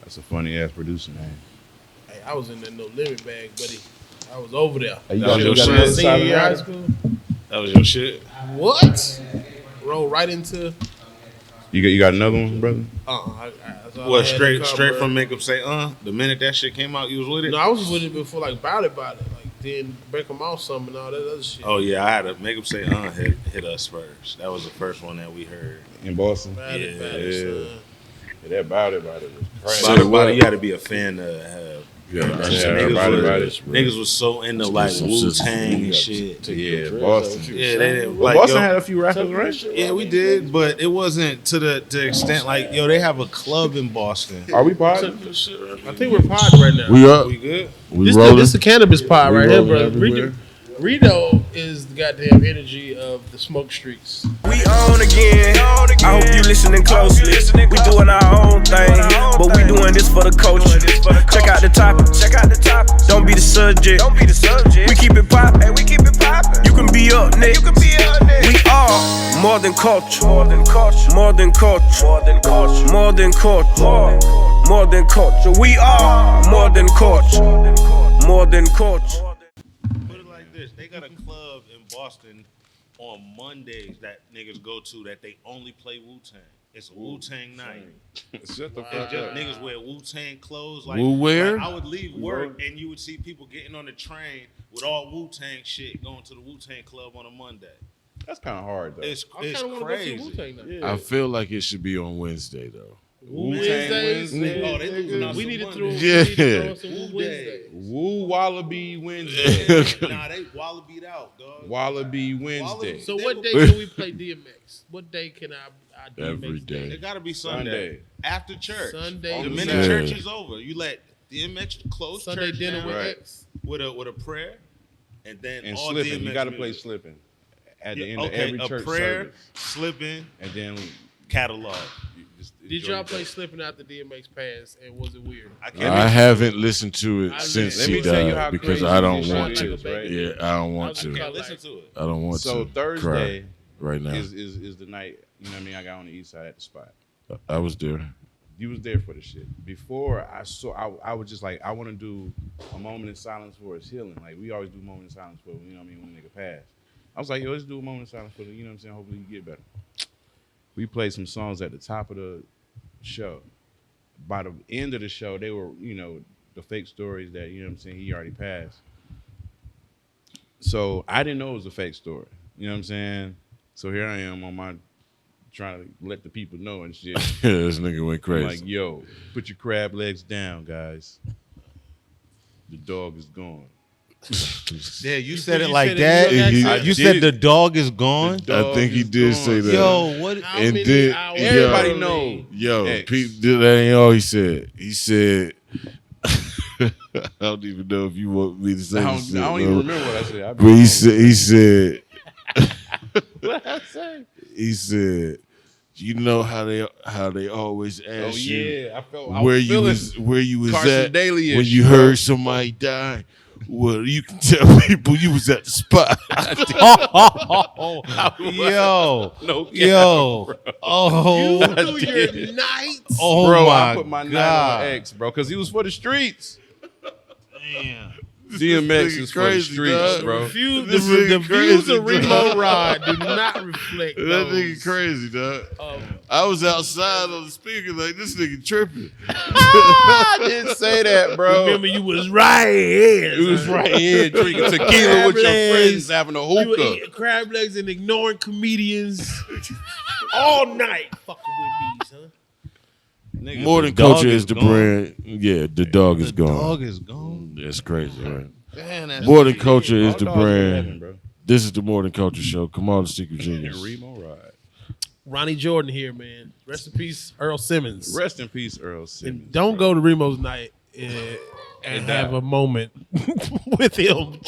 That's a funny ass producer name. Hey, I was in that No Limit bag, buddy. I was over there. Hey, you That was your got shit. another Senior silent year high rider? school. That was your shit. What? Roll right into. You got another one, brother? That's all I What, had straight to come, straight bro. from Make 'Em Say the minute that shit came out, you was with it? No, I was with it before, like, Bout It. Like, then Break 'Em Off some and all that other shit. Oh yeah, I had to Make 'Em Say hit us first. That was the first one that we heard. In Boston? Bout It, Yeah. Bout It, son. Yeah, that about it was crazy. Body, you got to be a fan to have. Yeah, Niggas was so into like some Wu shit. Tang and shit. Yeah, Boston. Yeah, they didn't, Well, like, Boston yo, had a few rappers, right? yeah, we did, but it wasn't to the extent like they have a club in Boston. Are we pod? I think we're pod right now. We up. We good? We rolling. This is a cannabis pod We right here, rolling bro. everywhere. Reedo is the goddamn energy of the smoke streets. We on again. I hope you listening closely. We doing our own thing, but we doing this for the culture. Check out the topic. Don't be the subject. We keep it poppin'. You can be up next. We are more than culture. More than culture. More than culture. More than culture. More than culture. We are more than culture. More than culture. Put it like this: they got a club in Boston on Mondays that niggas go to that they only play Wu Tang. It's a Wu Tang night. Shut the And fuck just up. niggas wear Wu Tang clothes. Like, Wu wear? like I would leave work and you would see people getting on the train with all Wu Tang shit going to the Wu Tang club on a Monday. That's kind of hard, though. It's I kind of want to go see crazy. Wu-Tang now. Yeah. I feel like it should be on Wednesday though. Wednesdays. Wednesday. Oh, they losing out We some need to money. throw. Yeah. We need to throw some Wu Wednesdays. Woo Wallaby Wednesday. Nah, they wallabied out, dog. Wallaby Wednesday. So what day can we play DMX? What day can I DMX Every day. It gotta be Sunday. Sunday. After church. Sunday. The On minute Sunday. church is over, you let DMX close Sunday church dinner down with Right. X. with a prayer, and then And all slipping. DMX You got to play music. slipping at the Yeah, end okay, of every a church prayer, service. slipping, And then catalog. you just Did enjoy y'all your play day. Slipping After DMX passed, and was it weird? I haven't listened to it I since Let he me tell you how died because crazy I don't this want shit to. is, right? Yeah, I don't want I to. Can't listen to it. I don't want So to. Thursday cry right now. is the night, you know what I mean? I got on the east side at the spot. I was there. You was there for the shit. Before I was just like, I want to do a moment in silence for his healing. Like we always do a moment in silence for, you know what I mean, when a nigga pass. I was like, yo, let's do a moment in silence for the, you know what I'm saying? Hopefully you get better. We played some songs at the top of the show. By the end of the show, they were, you know, the fake stories that, you know what I'm saying, he already passed. So I didn't know it was a fake story. You know what I'm saying? So here I am on my trying to let the people know and shit. This nigga went I'm crazy. like, yo, put your crab legs down, guys. The dog is gone. Yeah, you said it You like said it that. in your I You did. said the dog is gone. The dog I think he is did gone. say that. Yo, what? How And many then- hours? Everybody early? know. Yo, X. Pete, that ain't all he said. He said, I don't even know if you want me to say I this don't, I don't shit, even bro. remember what I said. I But he said, what I say? he said, you know how they always Oh ask you yeah, I where was you feeling was Carson at Daly-ish, when you bro. heard somebody die. Well, you can tell people you was at the spot. Yo, no cap, yo, oh, You threw your nights. oh bro. my I put my night God. on X, bro, because he was for the streets. Damn. DMX is for the crazy, streets, dog. bro. The This nigga views crazy, of Reemo dog. Ride do not reflect That those nigga crazy, dog. of I was outside on the speaker like this nigga tripping. I didn't say that, bro. Remember, you was right here. It was son. right here drinking tequila Crab with your legs. friends, having a You were hookah. eating crab legs and ignoring comedians all night. Fucking with me, son. Nigga, More the than dog culture is the gone. brand. Yeah, the dog is The gone. dog is gone. That's crazy, right? Man, that's More than culture is All the dogs in brand. heaven, bro. This is the More Than Culture show. Kamal the Secret And Genius. Reemo ride. Ronnie Jordan here, man. Rest in peace, Earl Simmons. Rest in peace, Earl Simmons. And don't go to Remo's night and have a moment with him.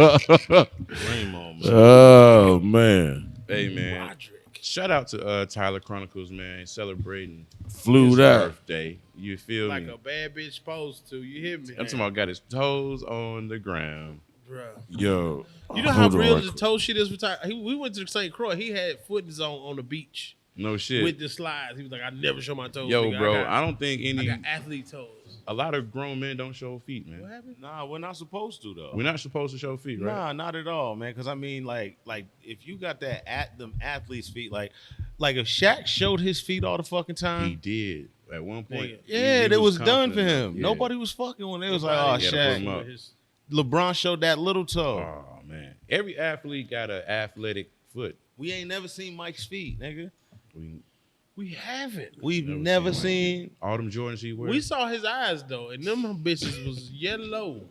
Reemo, man. Oh man, Hey man, Roderick. shout out to Tyler Chronicles, man, celebrating flew his that. birthday. You feel Like me? a bad bitch supposed to. You hear me? I'm talking about got his toes on the ground. Bruh. Yo, You know how hold real on. the toe shit is? We went to St. Croix. He had footings on the beach. No shit. with the slides. He was like, I never show my toes. Yo, nigga. bro, I don't think got, I got athlete toes. a lot of grown men don't show feet, man. What happened? Nah, we're not supposed to though. We're not supposed to show feet, right? Nah, not at all, man. Because I mean, like if you got them athletes' feet, like if Shaq showed his feet all the fucking time, He did at one point. yeah, it was done for confident. him. Yeah. Nobody was fucking when they was like, oh, He had to put him Shaq. up. LeBron showed that little toe. Oh man, every athlete got an athletic foot. We ain't never seen Mike's feet, nigga. We haven't. We've never seen. All them Jordans he wears. We saw his eyes though, and them bitches was yellow.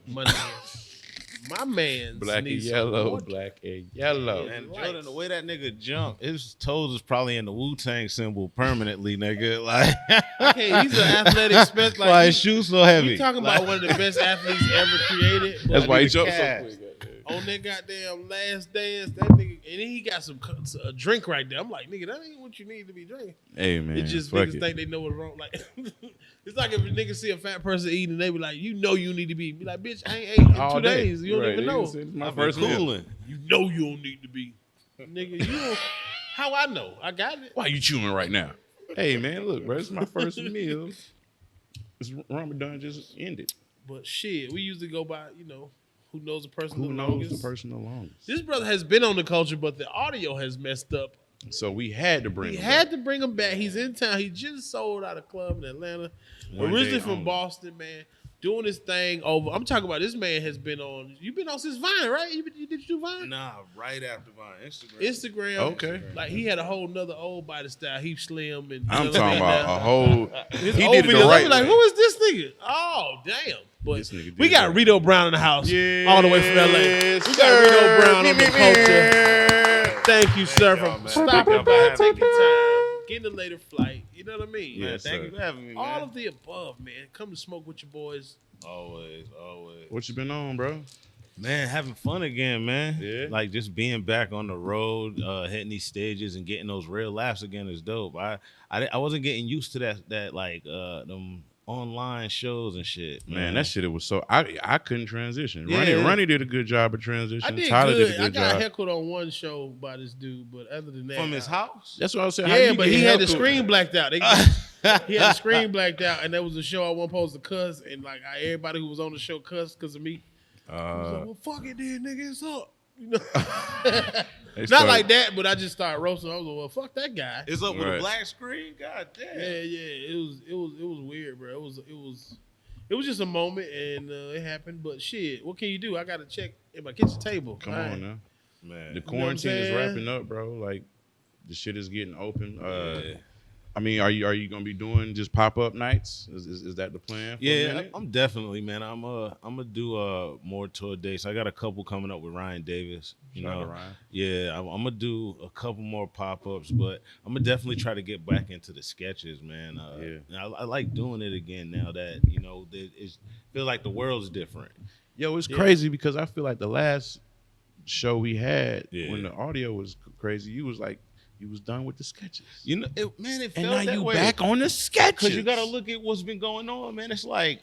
My man's black and needs some yellow, water. black and yellow. And Jordan, the way that nigga jumped, his toes is probably in the Wu-Tang symbol permanently, nigga. Like, Okay, he's an athletic special. why his shoes so heavy? You talking about one of the best athletes ever created? That's why he nigga jumped so cast. quick. On that goddamn Last Dance, that nigga, and then he got a drink right there. I'm like, nigga, that ain't what you need to be drinking. Hey man, It just fuck niggas it. think they know what's wrong. Like, it's like if a nigga see a fat person eating, they be like, you know you need to be. Be like, bitch, I ain't ate in All 2 day. days. You don't Right, even nigga know. said it's my I've been first meal. cooling. You know you don't need to be. Nigga, you don't. How I know? I got it. Why you chewing right now? Hey man, look, bro, it's my first meal. This Ramadan just ended. But shit, we usually go by, who knows the person Who the knows longest. the person the longest? This brother has been on the culture, but the audio has messed up. So we had to bring. We him had back. to bring him back. He's in town. He just sold out a club in Atlanta. One Originally day from only. Boston, man. Doing his thing over. I'm talking about this man has been on. You've been on since Vine, right? Did you do Vine? Nah, right after Vine, Instagram. Instagram. Okay. Like he had a whole nother old body style. He slim and. I'm you know talking what I'm about saying? a whole. His He old did it the videos, I right be like, way. who is this nigga? Oh, damn. But This nigga did we got it. Reedo Brown in the house. Yeah, all the way from LA. We got Reedo Brown on the culture. Thank you, sir, y'all, for man. stopping Thank y'all by, for having taking time, getting a later flight. You know what I mean? Man, Yes, thank sir. you for having me, man. All of the above, man. Come to smoke with your boys. Always. What you been on, bro? Man, having fun again, man. Yeah. Like just being back on the road, hitting these stages and getting those real laughs again is dope. I wasn't getting used to that like them online shows and shit. Man, that shit. It was so. I couldn't transition. Yeah. Ronnie did a good job of transition. I did Tyler good. did a I good got job. heckled on one show by this dude, but other than that, from his house. That's what I was saying. How Yeah, you but get he had the heckled? screen blacked out. He had the screen blacked out, and there was a show I wasn't supposed to cuss, and like everybody who was on the show cussed because of me. I was like, well, fuck it, then, nigga, it's up. You know, They not started- like that, but I just started roasting. I was like, well, fuck that guy. It's up with a Right. black screen. God damn. Yeah, it was weird, bro. It was just a moment, and it happened. But shit, what can you do? I got to check at my kitchen table. Come All right. on now. Man. The what I'm quarantine is saying? wrapping up, bro. Like the shit is getting open. Yeah. I mean, are you gonna be doing just pop up nights? Is that the plan? For a Yeah, minute? I'm definitely, man. I'm gonna do more tour dates. I got a couple coming up with Ryan Davis. You Shout out know, to Ryan. yeah, I'm gonna do a couple more pop ups, but I'm gonna definitely try to get back into the sketches, man. I like doing it again now that it feel like the world's different. Yo, it's crazy because I feel like the last show we had Yeah. when the audio was crazy, you was done with the sketches. You know, it felt And now that you way. back on the sketches. Because you got to look at what's been going on, man. It's like,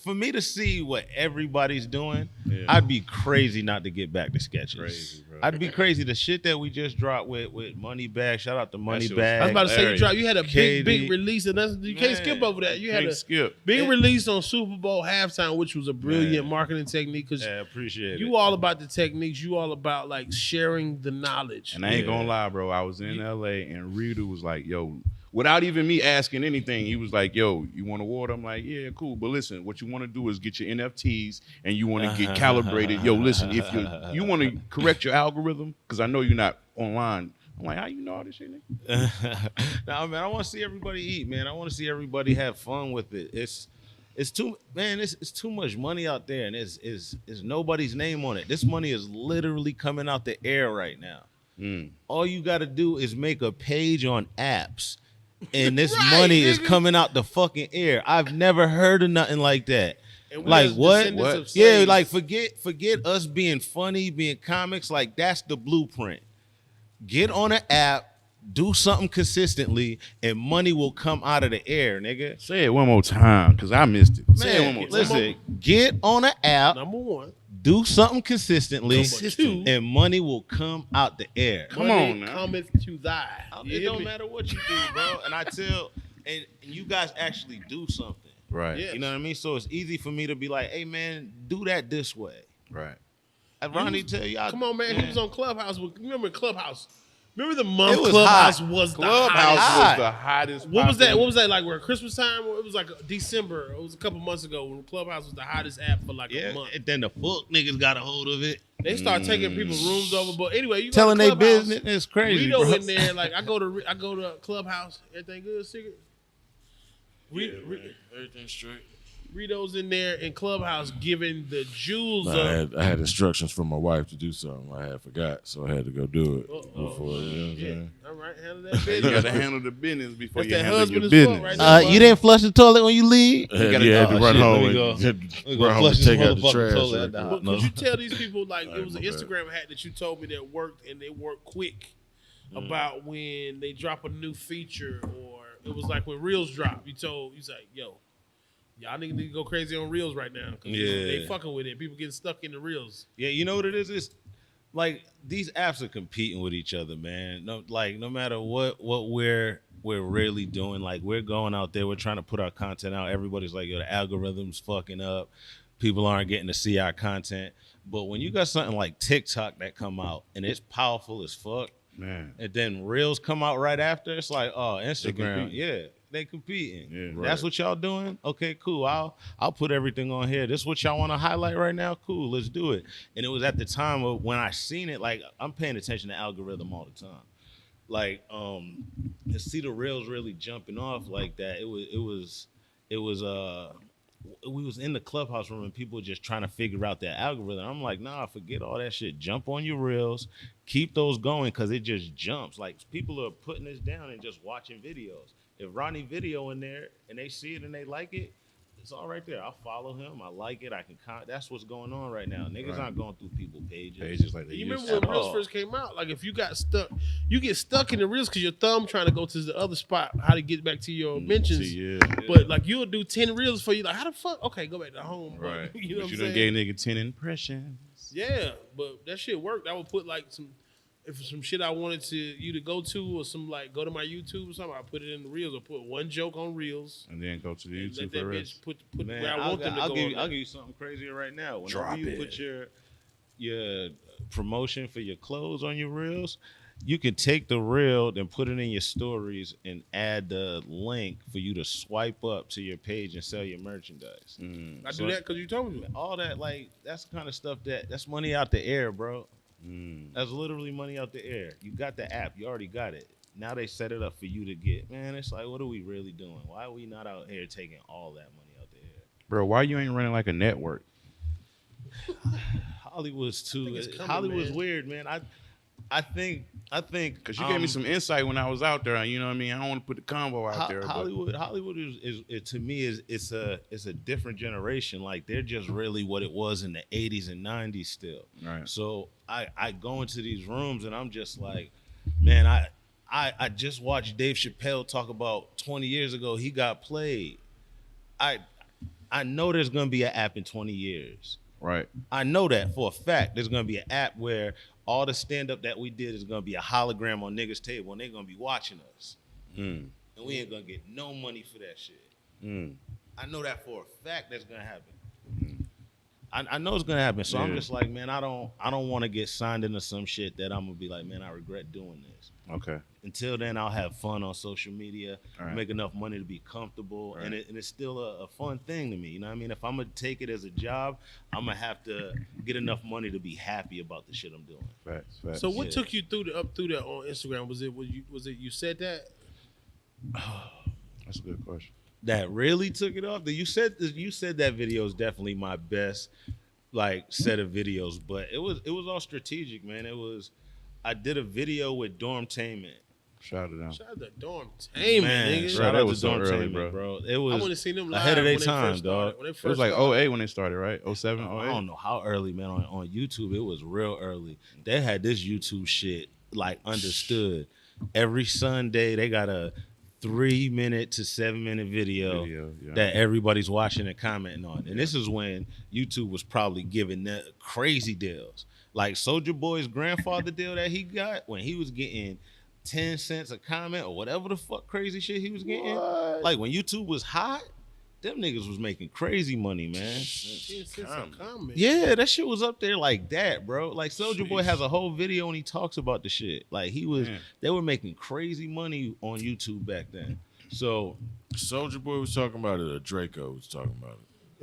for me to see what everybody's doing, Yeah. I'd be crazy not to get back to sketches. Crazy, bro. I'd be crazy. The shit that we just dropped with Moneybag, shout out to shit was Moneybag. I was about to say you had a KD. big release, and you can't Man, skip over that. You had Can't a skip. big release on Super Bowl halftime, which was a brilliant Man. marketing technique because Yeah, appreciate it. you all about the techniques. You all about like sharing the knowledge. And I ain't Yeah. gonna lie, bro. I was in LA and Reedo was like, yo, without even me asking anything, he was like, yo, you want a award? I'm like, yeah, cool. But listen, what you want to do is get your NFTs and you want to get calibrated. Yo, listen, if you want to correct your algorithm, because I know you're not online. I'm like, how you know all this shit, nigga? Nah, man, I want to see everybody eat, man. I want to see everybody have fun with it. It's too much money out there, and it's nobody's name on it. This money is literally coming out the air right now. All you got to do is make a page on apps, and this money is coming out the fucking air. I've never heard of nothing like that. And we Like as what? descendants of Yeah, slaves- like forget us being funny, being comics. Like that's the blueprint. Get on an app, do something consistently, and money will come out of the air, nigga. Say it one more time, because I missed it. Say it one more time. Listen, get on an app, number one. Do something consistently, Consistent. and money will come out the air. Come on now. Cometh to thy. It don't matter what you do, bro. And I tell, and you guys actually do something. Right. Yeah. You know what I mean? So it's easy for me to be like, hey, man, do that this way. Right. Ronnie tell you, Come on, man. He was on Clubhouse. Remember Clubhouse? Remember the month It was Clubhouse hot. was the Clubhouse hottest. was the hottest. What was that? What was that like? Where Christmas time? It was like December. It was a couple months ago when Clubhouse was the hottest app for like a month. And then the fuck niggas got a hold of it. They start taking people's rooms over. But anyway, you Telling they their business. It's crazy, Reedo bro. in there. Like I go to Clubhouse. Everything good, Secret? Everything's straight. Reedo's in there in Clubhouse giving the jewels I up. had instructions from my wife to do something. I had forgot, so I had to go do it before. You know what I'm Yeah. saying? All right, handle that You business. got to handle the business before That's you that handle husband your as business. fuck right now. You didn't flush the toilet when you leave? You gotta- had to oh, run shit, home let me go. and We gonna run home flush and this take out the motherfucking trash. toilet. real quick. Nah. But could you tell these people like Alright, it was an my bad. Instagram hack that you told me that worked and they worked quick about when they drop a new feature or it was like when Reels drop. You like, yo, y'all niggas need to go crazy on Reels right now. 'Cause they fucking with it. People getting stuck in the Reels. Yeah, you know what it is? It's like these apps are competing with each other, man. No matter what we're really doing, like we're going out there, we're trying to put our content out. Everybody's like, yo, the algorithm's fucking up. People aren't getting to see our content. But when you got something like TikTok that come out and it's powerful as fuck, Man. and then Reels come out right after, it's like, oh, Instagram, compete. they competing. Yeah, That's right. what y'all doing? Okay, cool. I'll put everything on here. This is what y'all want to highlight right now? Cool, let's do it. And it was at the time of when I seen it, like I'm paying attention to algorithm all the time. Like, to see the Reels really jumping off like that, we was in the Clubhouse room and people were just trying to figure out that algorithm. I'm like, nah, forget all that shit. Jump on your Reels, keep those going because it just jumps. Like people are putting this down and just watching videos. If Ronnie video in there and they see it and they like it, it's all right there. I'll follow him. I like it. I can that's what's going on right now. Niggas aren't going through people pages. Like they You used remember to. when Reels first came out? Like if you got stuck, you get stuck in the Reels because your thumb trying to go to the other spot, how to get back to your mentions. Yeah. But like you'll do 10 Reels for you. Like how the fuck? Okay, go back to home. Right. You know But what you I'm done saying? gave nigga 10 impressions. Yeah, but that shit worked. I would put like some shit I wanted you to go to or some like go to my YouTube or something. I put it in the Reels or put one joke on Reels. And then go to the And YouTube let for the that rest. bitch put Man, where I want them to I'll go. give you something crazier right now. Whenever Drop you it. put your promotion for your clothes on your Reels, you can take the reel and put it in your stories and add the link for you to swipe up to your page and sell your merchandise. I do that because you told me. All that, like, that's the kind of stuff that's money out the air, bro. That's literally money out the air. You got the app, you already got it. Now they set it up for you to get. Man, it's like, what are we really doing? Why are we not out here taking all that money out the air? Bro, why you ain't running like a network? Hollywood's too. it's coming, Hollywood's man. weird, man. I think Because you gave me some insight when I was out there. You know what I mean? I don't want to put the combo out there. Hollywood is to me it's a different generation. Like they're just really what it was in the 80s and 90s still. Right. So I go into these rooms and I'm just like, man, I just watched Dave Chappelle talk about 20 years ago he got played. I know there's gonna be an app in 20 years. Right. I know that for a fact. There's gonna be an app where all the stand-up that we did is gonna be a hologram on niggas' table, and they're gonna be watching us, and we ain't gonna get no money for that shit. I know that for a fact. That's gonna happen. I know it's gonna happen. So I'm just like, man, I don't want to get signed into some shit that I'm gonna be like, man, I regret doing this. Okay. Until then, I'll have fun on social media, Right. make enough money to be comfortable, Right. and it's still a fun thing to me. You know what I mean? If I'm gonna take it as a job, I'm gonna have to get enough money to be happy about the shit I'm doing. Facts. So what Yeah. took you up through that on Instagram? Was it you said that? That's a good question. That really took it off. You said that video is definitely my best like set of videos, but it was all strategic, man. I did a video with Dormtainment. Shout it out. Shout out to Dormtainment, Man, nigga. shout that out was to so early, Dormtainment, bro. It I was want to see them live ahead of their when they time, first dog. started. When they It was first like started. 08 when they started, right? 07, 08? I don't know how early, man. On YouTube, it was real early. They had this YouTube shit like understood. Every Sunday, they got a 3-minute to 7-minute video that everybody's watching and commenting on. And this is when YouTube was probably giving crazy deals. Like Soulja Boy's grandfather deal that he got when he was getting 10 cents a comment or whatever the fuck crazy shit he was getting. What? Like when YouTube was hot, them niggas was making crazy money, man. 10 cents a comment. Yeah, that shit was up there like that, bro. Like Soulja Boy has a whole video and he talks about the shit. Like they were making crazy money on YouTube back then. So Soulja Boy was talking about it, or Draco was talking about it.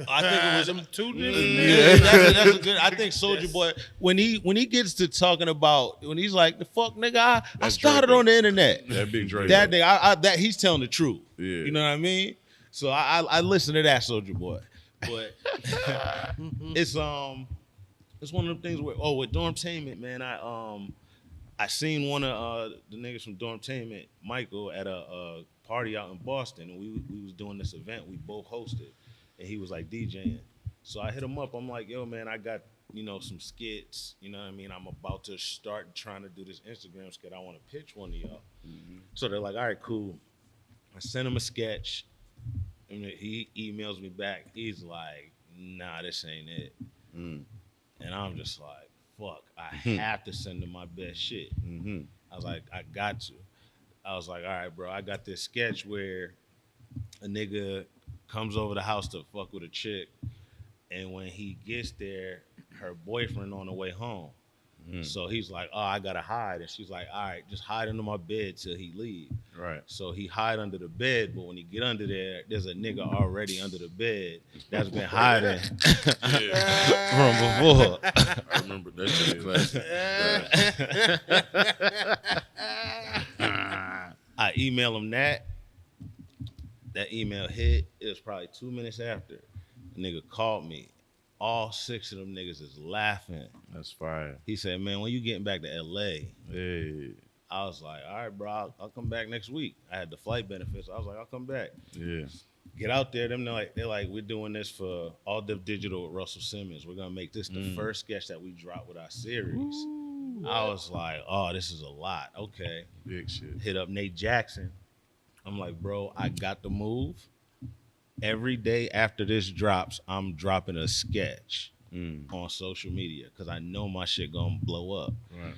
I think it was them two niggas. Yeah, that's a good. I think Soulja Boy when he gets to talking about when he's like the fuck nigga, I started Draco. on the internet. That big Drake. That nigga, that he's telling the truth. Yeah. You know what I mean? So I listen to that Soulja Boy, but it's one of them things where with Dormtainment, man, I seen one of the niggas from Dormtainment, Michael, at a party out in Boston, and we was doing this event we both hosted, and he was like DJing. So I hit him up. I'm like, yo, man, I got some skits. You know what I mean? I'm about to start trying to do this Instagram skit. I want to pitch one to y'all. Mm-hmm. So they're like, all right, cool. I sent him a sketch. And he emails me back. He's like, nah, this ain't it. And I'm just like, fuck, I have to send him my best shit. I was like, I got to. I was like, all right, bro, I got this sketch where a nigga comes over the house to fuck with a chick. And when he gets there, her boyfriend on the way home. So he's like, oh, I gotta hide. And she's like, all right, just hide under my bed till he leave. Right. So he hide under the bed, but when he get under there, there's a nigga already under the bed that's been hiding from before. I remember that shit classic. I email him that. That email hit. It was probably 2 minutes after. The nigga called me. All 6 of them niggas is laughing. That's fire. He said, man, when you getting back to LA? Hey. I was like, all right, bro, I'll come back next week. I had the flight benefits. I was like, I'll come back. Yeah. Get out there. They're like, we're doing this for All Def Digital with Russell Simmons. We're going to make this the first sketch that we drop with our series. Ooh, I was like, oh, this is a lot. Okay. Big shit. Hit up Nate Jackson. I'm like, bro, I got the move. Every day after this drops, I'm dropping a sketch on social media because I know my shit gonna blow up. Right.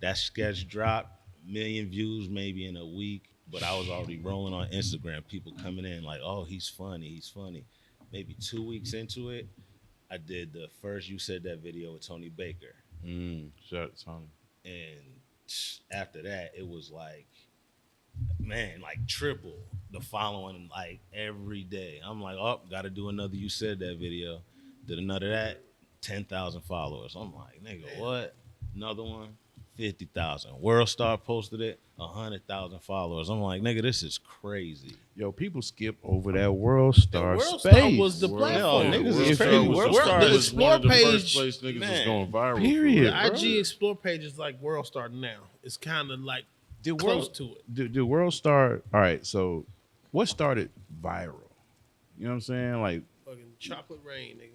That sketch dropped, 1 million views maybe in a week, but I was already rolling on Instagram. People coming in like, oh, he's funny. Maybe 2 weeks into it, I did the first You Said That video with Tony Baker. Shout out to Tony. And after that, it was like, man, like triple the following like every day. I'm like, oh, gotta do another You Said That video. Did another that, 10,000 followers. I'm like, nigga, what? Another one, 50,000. WorldStar posted it, 100,000 followers. I'm like, nigga, this is crazy. Yo, people skip over that WorldStar WorldStar space. was the platform. Niggas is is crazy. WorldStar The was Explore one of the page, first place niggas was man, going viral. period. The bro. IG Explore page is like WorldStar now. It's kind of like close to it. Did WorldStar? All right. So, what started viral? You know what I'm saying? Like Fucking Chocolate Rain, nigga.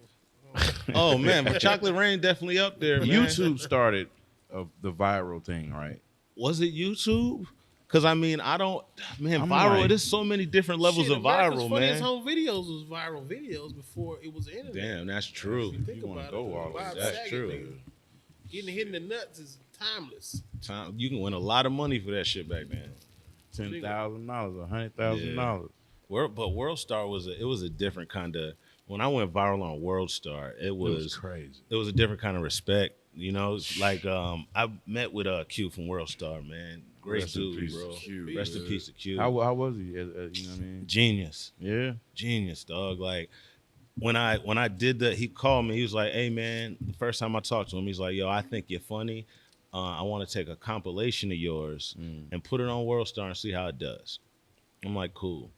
Oh man, but Chocolate Rain definitely up there, man. YouTube started the viral thing, right? Was it YouTube? Because I mean, I don't, man, I'm viral. like- There's so many different levels Shit, of America's viral, Funniest man. Home Videos was viral videos before it was the internet. Damn, that's true. Think You wanna about go it. all the way Bob back. That's Saget, true. nigga. Getting hit in the nuts is timeless. Time, you can win a lot of money for that shit back then. $10,000, $100,000. But WorldStar was a different kind of. When I went viral on WorldStar, it was crazy. It was a different kind of respect. You know, it's like I met with Q from WorldStar, man. Great Rest in dude, peace bro. to Q, Rest in man. peace to Q. How was he? You know what I mean? Genius. Yeah. Genius, dog. Like when I did that, he called me. He was like, "Hey, man." The first time I talked to him, he's like, "Yo, I think you're funny. I want to take a compilation of yours and put it on WorldStar and see how it does." I'm like, "Cool."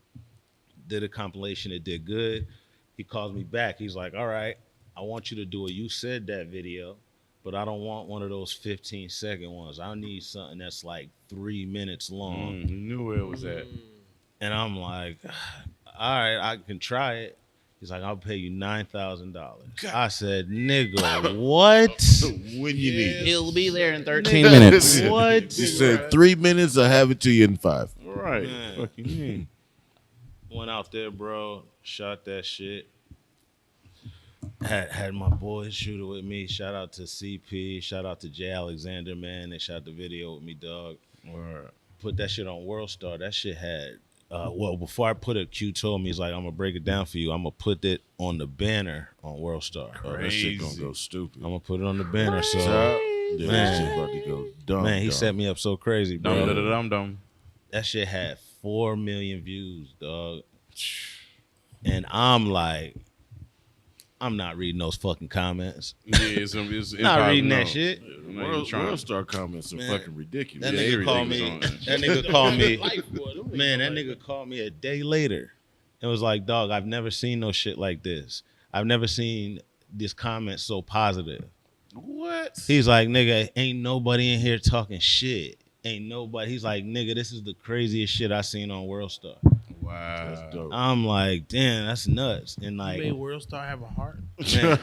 Did a compilation. It did good. He calls me back. He's like, "All right, I want you to do a You Said That video, but I don't want one of those 15-second ones. I need something that's like 3 minutes long." You knew where it was at. And I'm like, all right, I can try it. He's like, I'll pay you $9,000. I said, nigga, what? When you need it. He'll be there in 13 13 minutes. What? You said 3 minutes, I have it to you in 5. Right. Right. Man. Fucking mean. Went out there, bro. Shot that shit. Had my boys shoot it with me. Shout out to CP. Shout out to Jay Alexander, man. They shot the video with me, dog. Word. Put that shit on WorldStar. That shit had. Well, before I put it, Q told me, he's like, I'm gonna break it down for you. I'm gonna put it on the banner on WorldStar. Oh, that shit gonna go stupid. I'm gonna put it on the banner. So, Yeah, man, that shit about to go dumb. man, he dog. set me up so crazy, bro. Dum. That shit had 4 million views, dog. And I'm like, I'm not reading those fucking comments. Yeah, it's Not reading that shit. WorldStar comments are Man, fucking ridiculous. That Yeah, nigga called me. everything's That nigga called me. Life, boy. Them Man, that niggas nigga called me a day later and was like, dog, I've never seen no shit like this. I've never seen this comment so positive. What? He's like, nigga, ain't nobody in here talking shit. Ain't nobody. He's like, nigga, this is the craziest shit I seen on WorldStar. Wow. That's dope. I'm like, damn, that's nuts. And like, made WorldStar have a heart. man.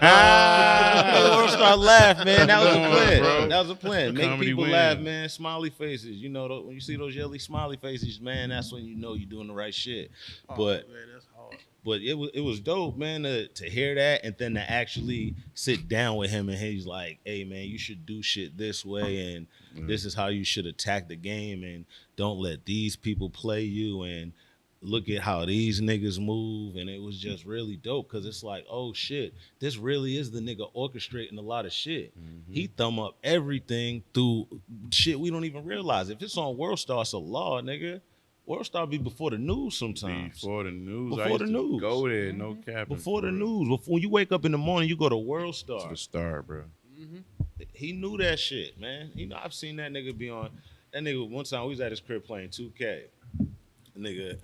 WorldStar laugh, man. That was a plan. bro. That was a plan. Make Comedy people win. laugh, man. Smiley faces. You know, when you see those yelly smiley faces, man, that's when you know you're doing the right shit. Oh, But man, that's hard. But it was dope, man, to hear that and then to actually sit down with him and he's like, hey, man, you should do shit this way and this is how you should attack the game and don't let these people play you and look at how these niggas move. And it was just really dope because it's like, oh, shit, this really is the nigga orchestrating a lot of shit. He thumb up everything through shit we don't even realize. If it's on WorldStar, it's a law, nigga. WorldStar be before the news sometimes. Before the news. Before I used the to news. Go there, no cap. Before the news. Before you wake up in the morning, you go to To the WorldStar. star, bro. He knew that shit, man. You know, I've seen that nigga be on. That nigga, one time we was at his crib playing 2K. Nigga,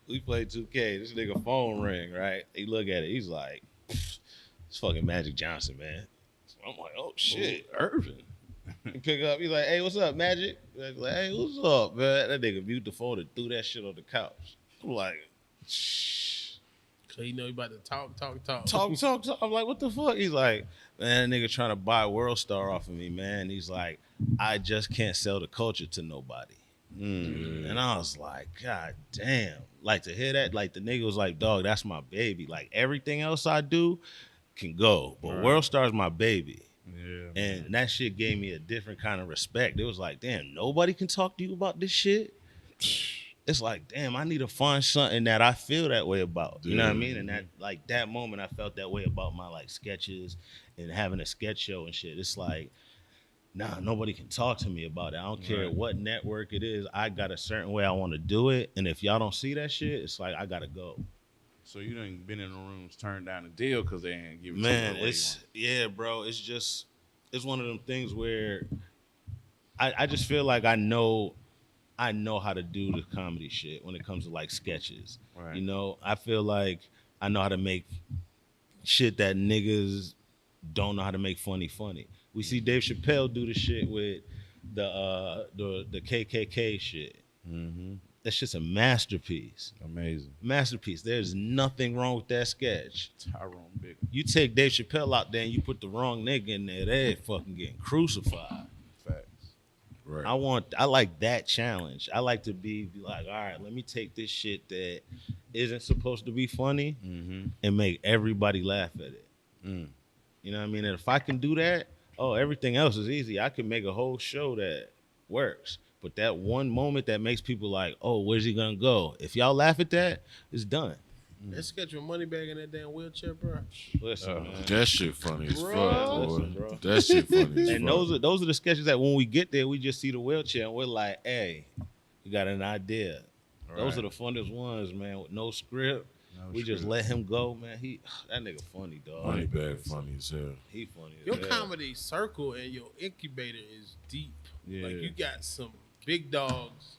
we played 2K. This nigga phone ring, right? He look at it. He's like, it's fucking Magic Johnson, man. So I'm like, oh, shit. Irvin. He pick up. He's like, hey, what's up, Magic? Like, hey, what's up, man? That nigga mute the phone and threw that shit on the couch. I'm like, shh. So you know you about to talk. Talk. I'm like, what the fuck? He's like, man, that nigga trying to buy WorldStar off of me, man. He's like, I just can't sell the culture to nobody. And I was like, God damn. Like to hear that, like the nigga was like, dog, that's my baby. Like everything else I do can go, but WorldStar's my baby. Yeah. And that shit gave me a different kind of respect. It was like, damn, nobody can talk to you about this shit. It's like, damn, I need to find something that I feel that way about. You know what I mean? And that, like, that moment, I felt that way about my, like, sketches and having a sketch show and shit. It's like, nah, nobody can talk to me about it. I don't care what network it is. I got a certain way I want to do it. And if y'all don't see that shit, it's like, I got to go. So you done been in the rooms, turned down the deal because they ain't giving Man, you the way it's, yeah, bro. It's just, it's one of them things where I just feel like I know how to do the comedy shit when it comes to like sketches. Right. You know, I feel like I know how to make shit that niggas don't know how to make funny. We see Dave Chappelle do the shit with the KKK shit. Mm-hmm. That's just a masterpiece. Amazing. Masterpiece. There's nothing wrong with that sketch. Tyrone Bigger. You take Dave Chappelle out there and you put the wrong nigga in there, they're fucking getting crucified. Facts. Right. I like that challenge. I like to be like, all right, let me take this shit that isn't supposed to be funny and make everybody laugh at it. You know what I mean? And if I can do that, oh, everything else is easy. I can make a whole show that works. But that one moment that makes people like, oh, where's he gonna go? If y'all laugh at that, it's done. Let's get your money back in that damn wheelchair, bro. Listen, man. That shit funny as fuck, Bro. boy. Listen, bro. That shit funny as And fuck. those are the sketches that when we get there, we just see the wheelchair and we're like, hey, you got an idea. Those are the funnest ones, man, with no script. We just let him go, man. That nigga funny, dog. Money bag funny as hell. He funny as Your hell. comedy circle and your incubator is deep. Yeah. Like you got some big dogs.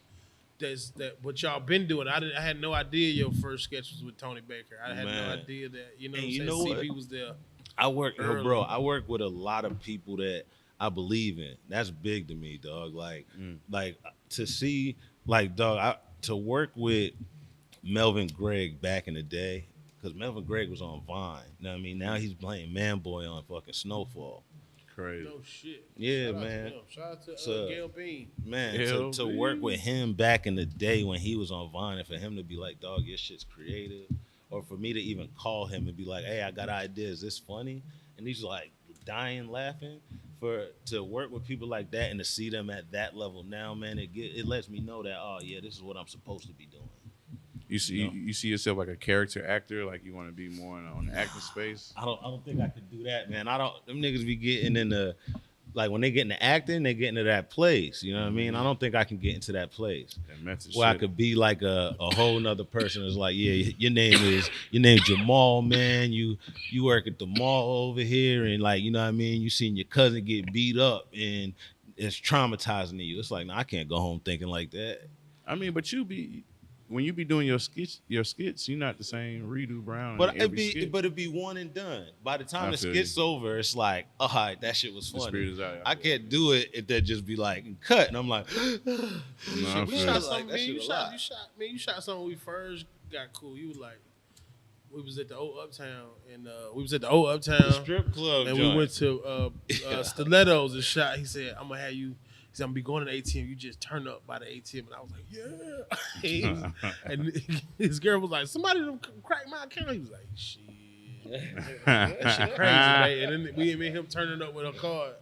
What y'all been doing. I had no idea your first sketch was with Tony Baker. I had no Man. idea that. You know And what I'm you saying? know what? CB was there. I work, early. I work with a lot of people that I believe in. That's big to me, dog. Like to see, like, dog, to work with Melvin Gregg back in the day, because Melvin Gregg was on Vine. You know what I mean? Now he's playing Man Boy on fucking Snowfall. crazy. No shit. Yeah, Shout out to man. him. Shout out to So- Gail Bean. Man, Hell, to work with him back in the day when he was on Vine, and for him to be like, dog, your shit's creative, or for me to even call him and be like, hey, I got ideas, is this funny? And he's like dying laughing. To work with people like that and to see them at that level now, man, it lets me know that, oh yeah, this is what I'm supposed to be doing. You see, No. you see yourself like a character actor, like you want to be more on the acting space. I don't think I could do that, man. Them niggas be getting into, like when they get into acting, they get into that place. You know what I mean? I don't think I can get into that place That method where I shit. could be like a whole nother person. It's like, yeah, your name Jamal, man. You work at the mall over here, and like, you know what I mean? You seen your cousin get beat up, and it's traumatizing to you. It's like, no, I can't go home thinking like that. I mean, but when you be doing your skits, you're not the same Reedo Brown. But in every skit. it'd be one and done. By the time I the feel skit's over, it's like, all right, that shit was The funny. spirit is out. I can't do it if that just be like cut, and I'm like, I You feel shot you. like, something, that man. shit You a shot, lot. you shot something when we first got cool. You was like, we was at the old Uptown, and strip club, and joint. we went to Stilettos and shot. He said, I'm gonna have you. He said, I'm gonna be going to the ATM. You just turn up by the ATM, and I was like, yeah. And his girl was like, somebody done cracked my account. He was like, shit, that shit crazy, man. And then we and him turning up with a card.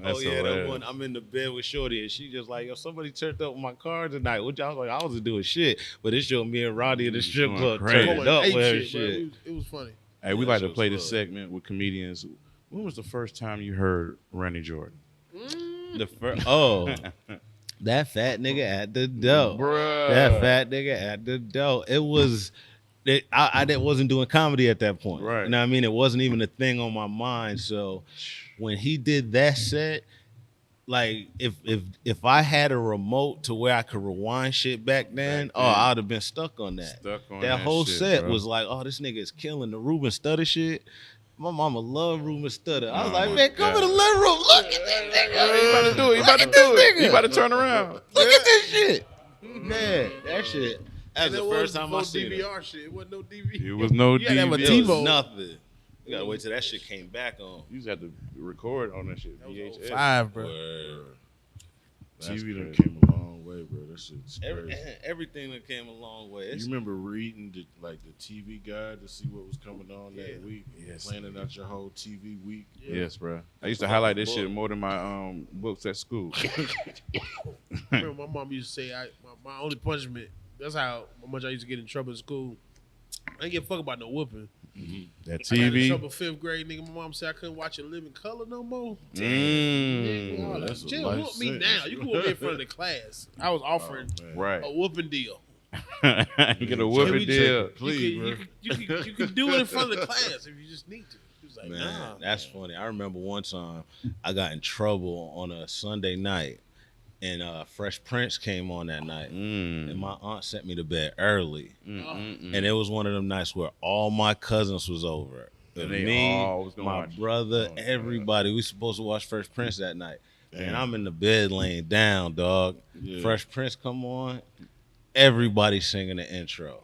That's Oh yeah, that hilarious. one. I'm in the bed with Shorty, and she just like, yo, somebody turned up my car tonight. Which I was like, I wasn't doing shit, but it showed me and Roddy in the strip Going club crazy. turning Going up ape with her shit, bro. shit. It was funny. Hey, we That like shit to play was this fun. segment with comedians. When was the first time you heard Ronnie Jordan? The first, that fat nigga at the door. Bruh. That fat nigga at the door. It was. I wasn't doing comedy at that point. Right. You know what I mean? It wasn't even a thing on my mind. So when he did that set, like if I had a remote to where I could rewind shit back then, Back then. I'd have been stuck on that. Stuck on that that whole shit, set bro. was like, oh, this nigga is killing the Ruben Stutter shit. My mama loved Ruben Stutter. I was Oh like, my man, come God. in the living room. Look at this nigga. You about to do it. You about to Look at do this it. nigga. You about to turn around. Look at this shit. Man, that shit. That was And the it first time I before seen it. DVR shit. It wasn't no DVR. It was no You had to have a DVD. It was TiVo. nothing. You gotta wait till that shit came back on. You just had to record on that shit. VHS. 5, bro. Word. TV done crazy. came a long way, bro. That shit's crazy. Everything that came a long way. You It's- remember reading the TV guide to see what was coming on that week? Yes. Planning out your whole TV week. Yes, bro. I used to highlight this shit more than my books at school. Remember, my mom used to say, my only punishment, that's how much I used to get in trouble in school. I didn't give a fuck about no whooping. That I got in TV. trouble 5th grade, nigga. My mom said I couldn't watch it Living Color no more. Mm. All that's that. a Jill, life whoop me sentence. now. You can whoop me in front of the class. I was offering Right. a whooping deal. You get a whooping we deal. You can do it in front of the class if you just need to. She was like, Man, nah. that's funny. I remember one time I got in trouble on a Sunday night, and Fresh Prince came on that night, and my aunt sent me to bed early, and it was one of them nights where all my cousins was over. And they Me, all was gonna my watch it. brother, Oh, my everybody. We supposed to watch Fresh Prince that night, and Damn. I'm in the bed laying down, dog. Yeah. Fresh Prince come on, everybody singing the intro.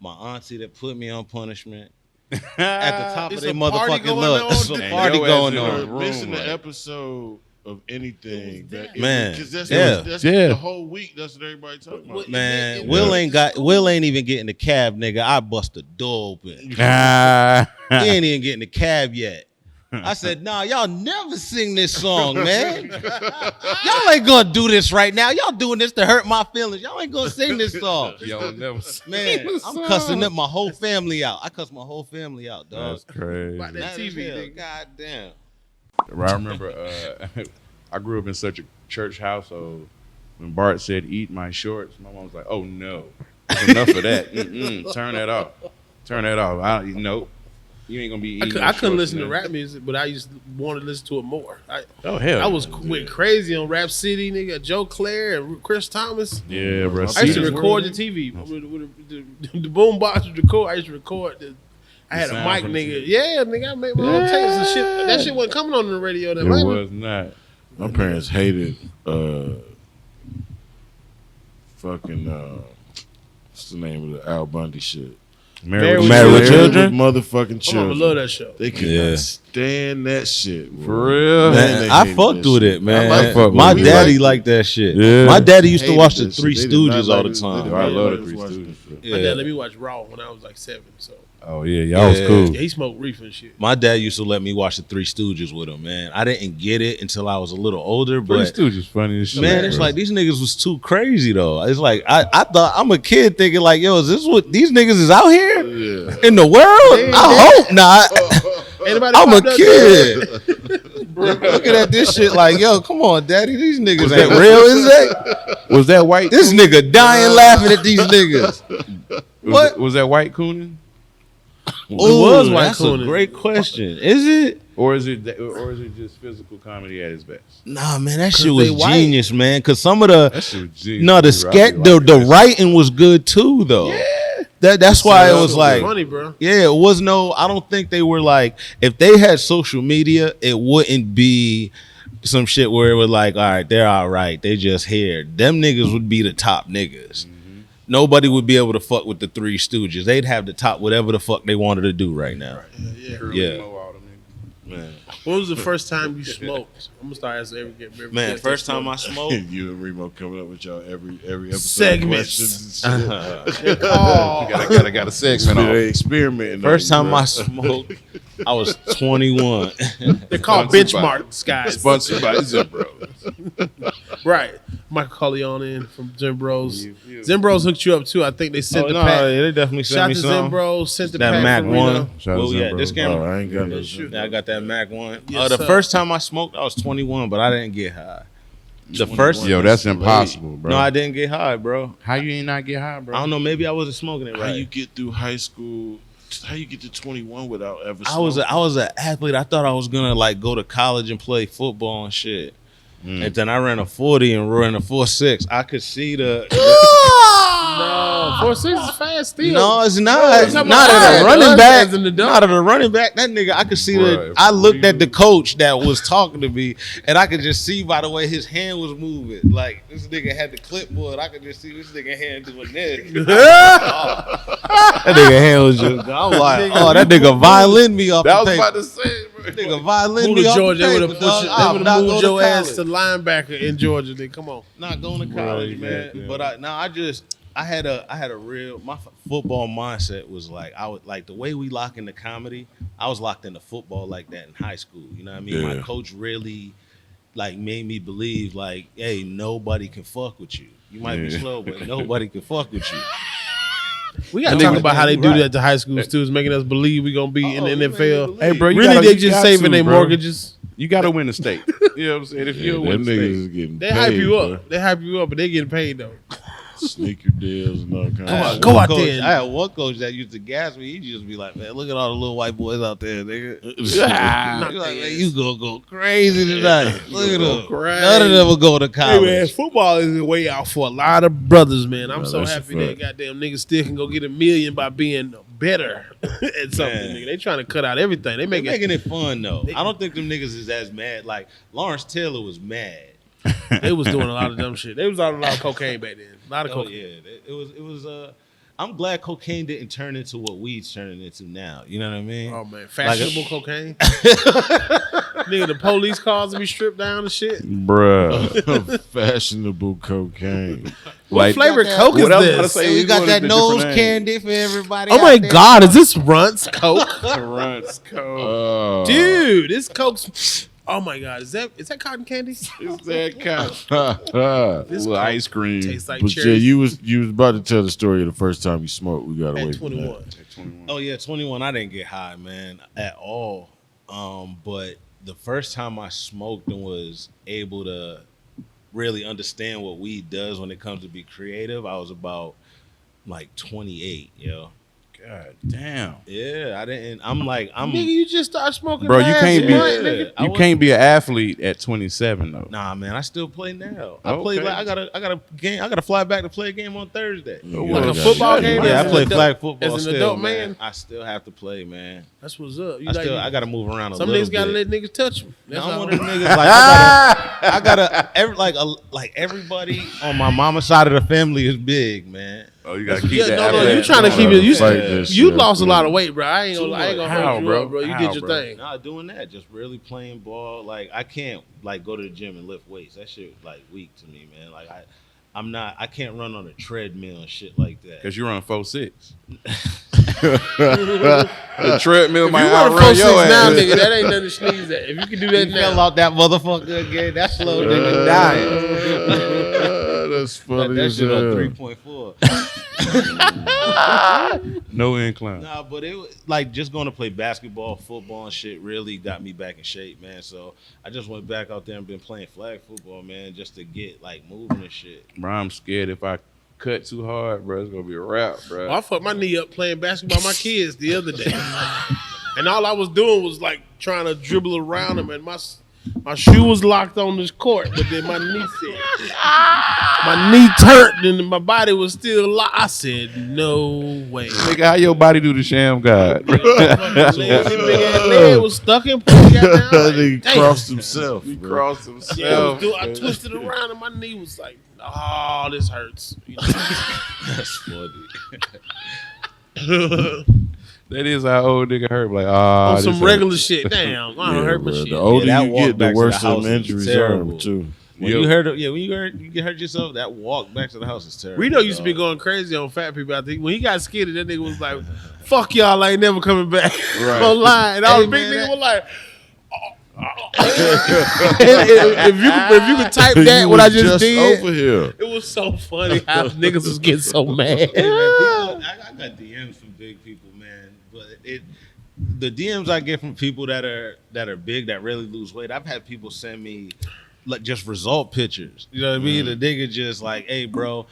My auntie that put me on punishment. At the top It's of their a party motherfucking going look. on. It's a And party your ass going in on. the room, Missing like- the episode of anything. Man, Because that's, yeah. that's Yeah. the whole week. That's what everybody talking about. Man, And Will then- ain't even getting the cab, nigga. I bust the door open. Ah. He ain't even getting the cab yet. I said, nah, y'all never sing this song, man. Y'all ain't gonna do this right now. Y'all doing this to hurt my feelings. Y'all ain't gonna sing this song. Y'all never Man, I'm cussing up my whole family out. I cuss my whole family out, dog. That's crazy. About that Mad as TV, hell. nigga. God damn. I remember I grew up in such a church household. When Bart said, "Eat my shorts," my mom was like, "Oh no, that's enough of that. Turn that off. Turn that off. Nope. You ain't gonna be eating." I couldn't shorts, listen to man." rap music, but I used to want to listen to it more. Oh hell, I went crazy on Rap City, nigga. Joe Claire and Chris Thomas. yeah, bro. I used to See, record the TV with the boom box would record. I used to record. I had a sound mic, from the nigga. TV. Yeah, nigga. I made my own tapes and shit. That shit wasn't coming on the radio. it That might was not. My parents hated fucking what's the name of the Al Bundy shit? Married with Married with Children? Children? Motherfucking My mama children. love that show. They could Yeah. not stand that shit. For real? Man, they I hated fucked that with shit. it, man. I fuck with My it. daddy liked that shit. Yeah. My daddy used to Hated watch the that shit. Three They did not Stooges all like the it. They time. did I not love like the Three watch Stooges. that shit. My Yeah. dad let me watch Raw when I was like 7. So Oh yeah, y'all was Yeah. cool. yeah, he smoked reefer and shit. My dad used to let me watch the Three Stooges with him, man. I didn't get it until I was a little older, Three but Stooges funny as shit. man, it's bro. like these niggas was too crazy though. It's like I thought I'm a kid thinking like, yo, is this what these niggas is out here Yeah. in the world? I hope not. Anybody I'm a popped up kid. Looking at this shit like, yo, come on, daddy, these niggas ain't real, is that? Was that white? This nigga dying laughing at these niggas. What? Was that white Coonan? was White That's Coonan. a great question. Is it? Or is it just physical comedy at its best? Nah, man, that shit they was white. genius, man. Cause some of the That shit was genius. no, the bro. I sketch, really like the that. writing was good too, though. Yeah, that's why it was like, funny, bro. yeah, it was no. I don't think they were like, if they had social media, it wouldn't be some shit where it was like, all right, they're all right, they just here. Them niggas would be the top niggas. Nobody would be able to fuck with the Three Stooges. They'd have the top whatever the fuck they wanted to do right now. Yeah. Reemo, all them niggas. Man, When was the first time you smoked? I'm gonna start asking every man, guest first that time I smoked. smoked. You and Reemo coming up with y'all every episode. Segments. Questions and shit. Oh, Got a segment on. They experimenting. First on time you, I bro. smoked, I was 21. they're called Sponsored by- benchmarks, guys. Sponsored by Zimbro. Right. Michael Corleone in from Zimbros. Zimbros hooked you up too. I think they sent Oh, the no, pack. they definitely sent Shout me to some. Zimbros, sent the That pack Mac from one. Reedo. Shout Where out we to at? This Zimbro. camera? Oh, I ain't got no. shoot. Yeah, I got that Mac one. Yes, The sir. first time I smoked, I was 21, but I didn't get high. The first, Yo, that's impossible, bro. no, I didn't get high, bro. How you ain't not get high, bro? I don't know. Maybe I wasn't smoking it How right. you get through high school? How you get to 21 without ever? I was smoking? an athlete. I thought I was gonna like go to college and play football and shit. And then I ran a 40 and ran a 4.6. I could see the. No, 4.6 is fast still. No, it's not. it's not Not about at a that. running Us back. as an adult. Not at a running back. That nigga, I could see Bruh, I looked at the coach that was talking to me, and I could just see by the way his hand was moving. Like this nigga had the clipboard. I could just see this nigga hand doing this. That nigga hand was just. I'm like, oh, that nigga violin me off that the was paper. about to say, bro. That nigga violin Move me to off Georgia, the they paper, would dog. have I'm not moved going your to ass to college. linebacker in Georgia. Then come on. Not going to college, man. yeah. But I had a real my football mindset was like I would like the way we lock into comedy. I was locked into football like that in high school. You know what I mean? My Yeah. coach really like made me believe like, hey, nobody can fuck with you. You might be Yeah. slow, but nobody can fuck with you. We gotta That talk nigga- about how they do right. that to high schools too. Is making us believe we gonna be in the Oh, you NFL. made me Hey, bro, you Really, gotta- they you just got saving to, their bro. mortgages. You got to win the state. You know what I'm saying? If you don't Them win the niggas state, is getting They hype paid, you bro. up. They hype you up, but they getting paid though. Sneaker deals and all kinds I of had shit. go one out coach- there and- I had one coach that used to gas me. He'd just be like, man, look at all the little white boys out there, nigga. He's like, man, you gonna go crazy tonight. Look at them. crazy. None of them will go to Hey college. man, football is the way out for a lot of brothers, man. I'm No, so that's a happy that fact. goddamn niggas still can go get $1 million by being better at something. Man. Nigga. They trying to cut out everything. They They're make it. making it fun though. They- I don't think them niggas is as mad. Like Lawrence Taylor was mad. They was doing a lot of dumb shit. They was on a lot of cocaine back then. A lot of Oh cocaine. yeah, it was. I'm glad cocaine didn't turn into what weed's turning into now. You know what I mean? Oh man, fashionable cocaine. Nigga, the police cars be stripped down and shit. bruh. Fashionable cocaine. What Like- flavor Coke is What I was about to this? say, we you got going that to nose different candy for everybody. Oh out my there. god, is this Runts Coke? Runs cold. Dude, this Coke's. Oh my god, is that cotton candy? It's that kind. This Little Coke ice cream. tastes like But yeah, cherry you was about to tell the story of the first time you smoked. We got away at from 21. that. Oh yeah, 21. I didn't get high, man, at all. But the first time I smoked and was able to really understand what weed does when it comes to be creative, I was about like 28, yo. God damn. Yeah, I didn't. I'm Nigga, you just started smoking. Bro, you last can't be month, nigga. I you was- can't be an athlete at 27 though. Nah, man, I still play now. I Okay. play like I gotta fly back to play a game on Thursday. Like a football game? Yeah, As I an play adult- flag football as an still, adult man. man? I still have to play, man. That's what's up. You I like gotta move around a some little niggas gotta bit. let niggas touch them. That's I'm all. one of them niggas like I gotta like everybody on my mama's side of the family is big, man. Oh, you gotta keep Yeah, that. no, you athletic trying to going. keep it. You Fight this you shit, lost a bro. lot of weight, bro. I ain't gonna How, hold you bro? up, bro. You How, did your bro? thing. Nah, doing that, just really playing ball. Like I can't like go to the gym and lift weights. That shit like weak to me, man. Like I can't run on a treadmill and shit like that. Cause you run 4.6. The treadmill might You run outrun 4.6 your now, ass. nigga. That ain't nothing to sneeze at. If you can do that He fell now, out that motherfucker again. That slow nigga dying. That's funny That as shit on hell. 3.4. No incline. Nah, but it was like just going to play basketball, football, and shit really got me back in shape, man. So I just went back out there and been playing flag football, man, just to get like moving and shit. Bro, I'm scared if I cut too hard, bro, it's gonna be a wrap, bro. I fucked my knee up playing basketball with my kids the other day, and all I was doing was like trying to dribble around them, and my shoe was locked on this court, but then my knee said, my knee turned, and my body was still locked. I said, no way. Nigga, how your body do the sham god? Big ass leg was stuck in place. That nigga Damn. crossed himself. He bro. crossed himself. Yeah, I twisted around, and my knee was like, oh, this hurts. You know? That's funny. That is how old nigga hurt. Like, ah, On some regular shit. Damn, I don't hurt my bro. shit. The older that you walk get, back the to worse the house some is injuries terrible. are too. When Yo. you hurt yourself, that walk back to the house is terrible. Reedo used to be going crazy on fat people. I think when he got skinny, that nigga was like, "Fuck y'all, I ain't never coming back." Right. Online, and all the Hey, big man, niggas were like, if you could type that, You what I was just did, over here. it was so funny how niggas was getting so mad. Hey, man, people, I got DMs from big people, man. But the DMs I get from people that are big that really lose weight. I've had people send me like just result pictures. You know what I mean? The nigga just like, hey, bro,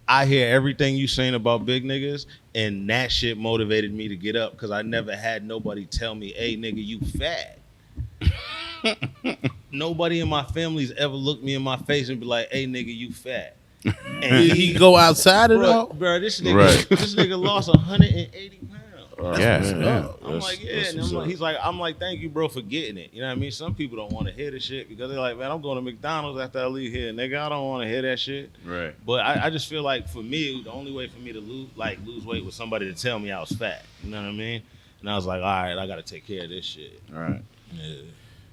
I hear everything you saying about big niggas, and that shit motivated me to get up because I never had nobody tell me, hey, nigga, you fat. Nobody in my family's ever looked me in my face and be like, hey, nigga, you fat. And He go outside at all. bro, this nigga, Right. this nigga lost 180 pounds. Yes, Man, yeah. I'm like, yeah, and I'm like, thank you, bro, for getting it. You know what I mean? Some people don't want to hear the shit because they're like, man, I'm going to McDonald's after I leave here, nigga. I don't want to hear that shit. Right. But I just feel like for me, the only way for me to lose weight was somebody to tell me I was fat. You know what I mean? And I was like, all right, I got to take care of this shit. All right. Yeah.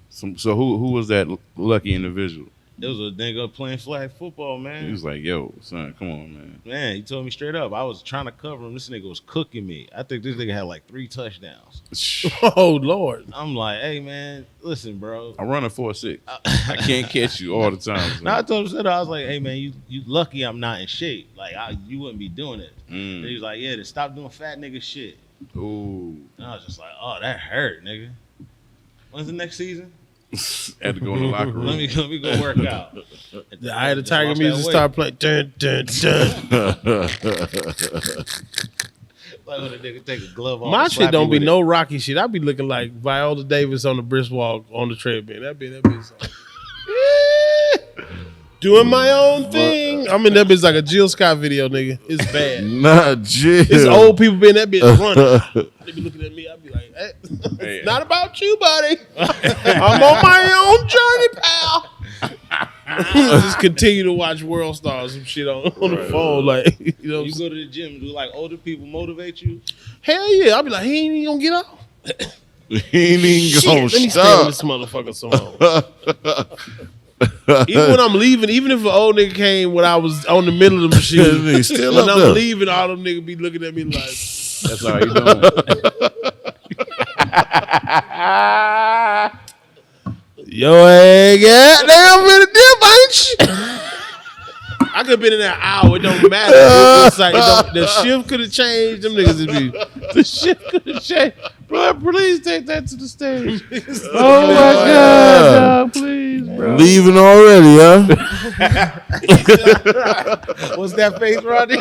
So who was that lucky individual? It was a nigga playing flag football, He man. was like, yo, son, come on, man. Man, he told me straight up. I was trying to cover him. This nigga was cooking me. I think this nigga had like 3 touchdowns. Oh Lord. I'm like, hey, man, listen, bro. I run a 4.6. I can't catch you all the time. son. Now I told him, straight up, I was like, hey, man, you lucky I'm not in shape. Like, you wouldn't be doing it. And he was like, yeah, then stop doing fat nigga shit. Ooh. And I was just like, oh, that hurt, nigga. When's the next season? Had to go in the locker room. Let me go work out. The Eye of the Just Tiger lost music that weight. start playing. Dun, dun, dun. Like when a nigga take a glove off. My and shit slap don't you be with no Rocky shit. I be looking like Viola Davis on the brisk walk on the treadmill. That be so. Doing my own thing. I mean, that bitch like a Jill Scott video, nigga. It's bad. Not Jill. It's old people being that bitch running. They be looking at me. I be like, hey, Hey. it's not about you, buddy. I'm on my own journey, pal. Just continue to watch World Stars some shit on the phone, like you know. You go to the gym, do like older people motivate you? Hell yeah! I'll be like, he ain't even gonna get out. He ain't even Shit, gonna let me stay stop. on this motherfucker some more. Even when I'm leaving, even if an old nigga came when I was on the middle of the That machine, nigga still when up I'm there. leaving, all them niggas be looking at me like, That's all you doing. yo, hey, goddamn, been a dip, ain't you? I could have been in there an hour. It don't matter. It's like the shift could have changed. Them niggas would be. The shift could have changed. Bro, please take that to the stage. Oh my God, dog, please, bro. Leaving already, huh? What's that face, Rodney?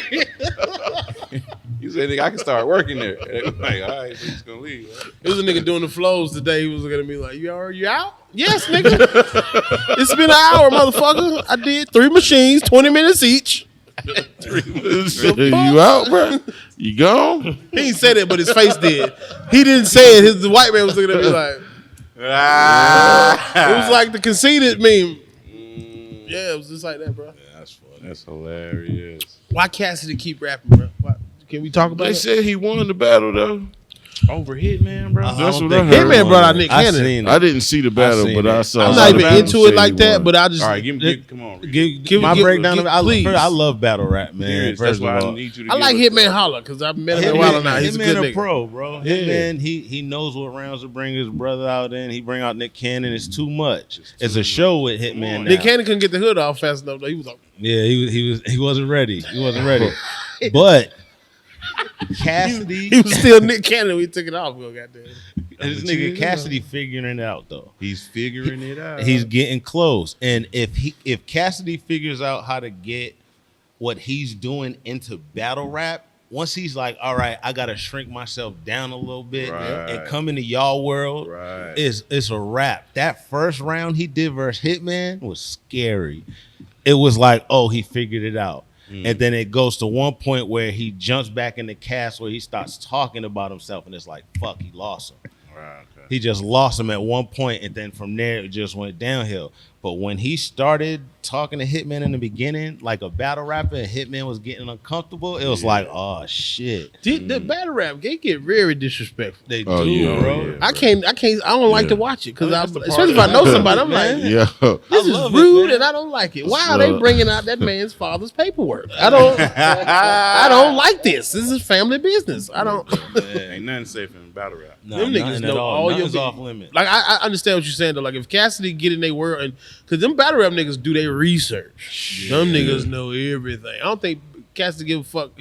You said, nigga, I can start working there. They was like, all right, so he's gonna leave. There was a nigga doing the flows today. He was looking at me like, you out? Yes, nigga. It's been an hour, motherfucker. I did 3 machines, 20 minutes each. You out, bro? You gone? He didn't say that, but his face did. He didn't say it. The white man was looking at me like, it was like the conceited meme. Yeah, it was just like that, bro. Yeah, that's funny. That's hilarious. Why Cassidy keep rapping, bro? Why? Can we talk about They it? said he won the battle though. Over Hitman, bro. That's what I think heard. Hitman brought out Nick I Cannon. seen I it. didn't see the battle, seen but it. I saw. I'm a not lot of even people into say it he like that, won. but I just All right, come on. Reedo. Give my give- breakdown give- of it. please. I love battle rap, man. Serious, First that's why of I all, need you to I give like us Hitman that. Holler because I've met him a while now. He's a good nigga. pro, bro. Hitman, he knows what rounds to bring his brother out in. He bring out Nick Cannon. It's too much. It's a show with Hitman. Nick now. Cannon couldn't get the hood off fast enough. Though. He was like, Yeah, he wasn't ready. He wasn't ready. But Cassidy, he was still Nick Cannon when he took it off. Go goddamn. this nigga Cassidy figuring it out though. He's figuring it out. He's getting close. And if Cassidy figures out how to get what he's doing into battle rap, once he's like, all right, I gotta shrink myself down a little bit Right. and come into y'all world, Right. it's a wrap. That first round he did versus Hitman was scary. It was like, oh, he figured it out. And then it goes to one point where he jumps back in the cast where he starts talking about himself, and it's like, fuck, he lost him. Right, okay. He just lost him at one point, and then from there it just went downhill. But when he started talking to Hitman in the beginning, like a battle rapper, and Hitman was getting uncomfortable, it was like, oh shit, The battle rap, they get very disrespectful. they Oh, do, yeah, bro. yeah. I don't like to watch it because That's the part especially if I that- know somebody, I'm like, Yeah, this is love it, rude man. and I don't like it. Why are So- they bringing out that man's father's paperwork? I don't like this. This is family business. I don't. Ain't nothing safe in battle rap. No, Them niggas nothing know at all your Nothing's bu- off limit. Like I understand what you're saying though. Like if Cassidy get in their world and because them battle rap niggas do their research. Them niggas know everything. I don't think Cassidy give a fuck.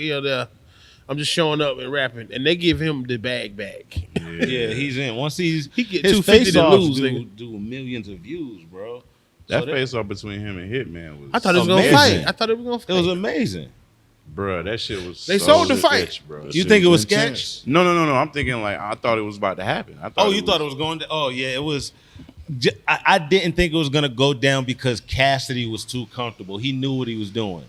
I'm just showing up and rapping, and they give him the bag back. Yeah, he's in. Once he get his 250 face to offs lose, do, nigga. do millions of views, bro. That So that- face off between him and Hitman was. I thought it was gonna Amazing. fight. I thought it was gonna fight. It was amazing. Bruh, that shit was. They so sold the fight. sketch, bro. You think it was sketch? No. I'm thinking like I thought it was about to happen. I thought Oh, you thought it was going to? Oh, yeah, it was. I didn't think it was gonna go down because Cassidy was too comfortable. He knew what he was doing.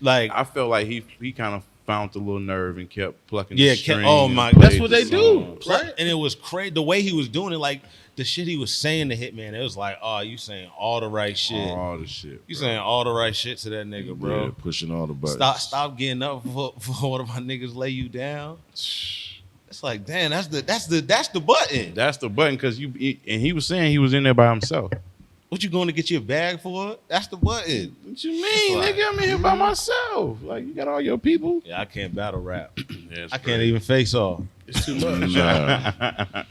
Like, I felt like he kind of found the little nerve and kept plucking. Yeah, the string oh and my- played That's what the they do, songs. right? and it was crazy the way he was doing it. Like the shit he was saying to Hitman, it was like, oh, you saying all the right shit. All the shit. You bro. saying all the right shit to that nigga, bro. yeah, pushing all the buttons. Stop getting up for one of my niggas lay you down. It's like, damn, that's the button. That's the button because and he was saying he was in there by himself. What you going to get your bag for? That's the button. What you mean, Like- nigga? I'm in here by myself. Like you got all your people. Yeah, I can't battle rap. Yeah, I can't even face off. It's too much. Nah.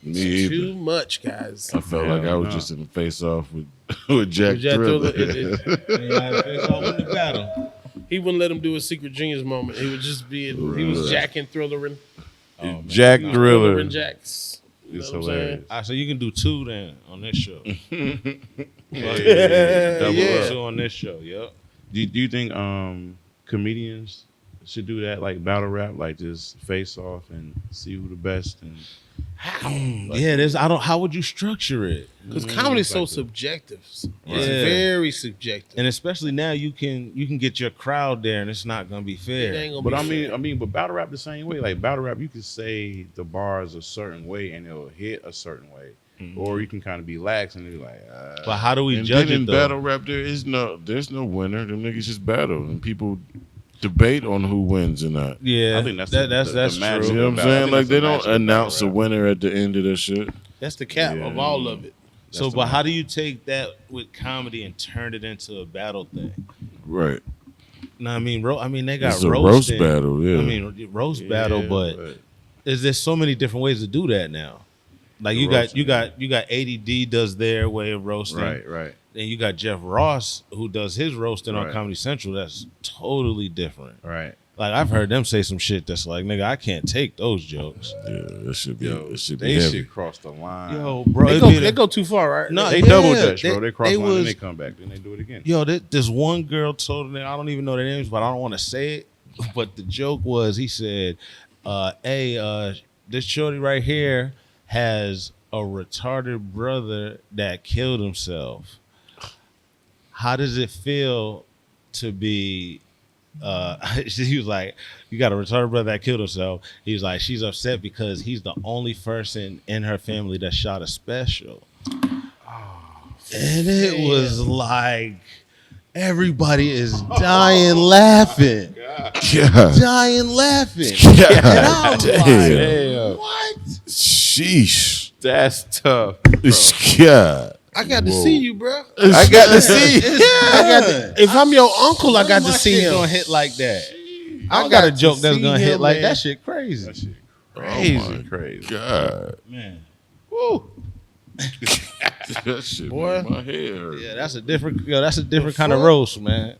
Me either. Too much, guys. I felt Hell like I was no. just in the face off with Jack Jack Thriller. Thriller, face off in the battle. He wouldn't let him do a secret genius moment. He would just be. He was jacking, thrillering, Jack Thriller. thrillering jacks. You It's know what I'm saying? hilarious. All right, so you can do two then on this show. Yeah. Double two on this show, yep. Do you think comedians should do that, like battle rap, like just face off and see who the best? And Yeah, there's. How would you structure it? Because comedy's so like that. subjective. It's Yeah. very subjective. And especially now, you can get your crowd there, and it's not gonna be It fair. ain't gonna but be fair. but battle rap the same way. Like battle rap, you can say the bars a certain way and it'll hit a certain way, or you can kind of be lax and be like, But how do we And judge then it in though? battle rap, there's no winner. Them niggas just battle, and people debate on who wins or not. Yeah, I think that's that's the magic. You true. know what I'm Battle. I saying? think Like that's they the don't magic of announce a battle rap. winner at the end of that shit. That's the cap Yeah. of all of it. So, That's the but how do you take that with comedy and turn it into a battle thing? Right. No, I mean, they got It's a roast roasting. battle, yeah. I mean, roast battle, Yeah, but there's so many different ways to do that now. Like The you got roasting. ADD does their way of roasting, right. Then you got Jeff Ross who does his roasting on Right. Comedy Central. That's totally different. Right. Like I've heard them say some shit that's like, nigga, I can't take those jokes. Yeah, that should be. Yo, it should be they heavy. shit crossed the line. Yo, bro, They it'd go, be the- they go too far, right? No, They yeah, double dutch, bro. They cross they the line and was- they come back. Then they do it again. Yo, this one girl told me, I don't even know their names, but I don't want to say it. But the joke was, he said, this shorty right here has a retarded brother that killed himself. How does it feel to be, he was like, you got a retarded brother that killed himself. He was like, she's upset because he's the only person in her family that shot a special. And it was like, Everybody is dying laughing. God. Dying laughing. God And I was damn. like, what? Sheesh. That's tough. God. I got to see you, bro. I got to see. If I'm your uncle, I got to see shit him. gonna hit like that. I got got a to joke that's see gonna hit him, like man. that. Shit crazy. That shit Crazy. crazy. God. Man. Woo. That shit Boy. made my hair hurt. Yeah, that's a different. That's a different kind of roast, man.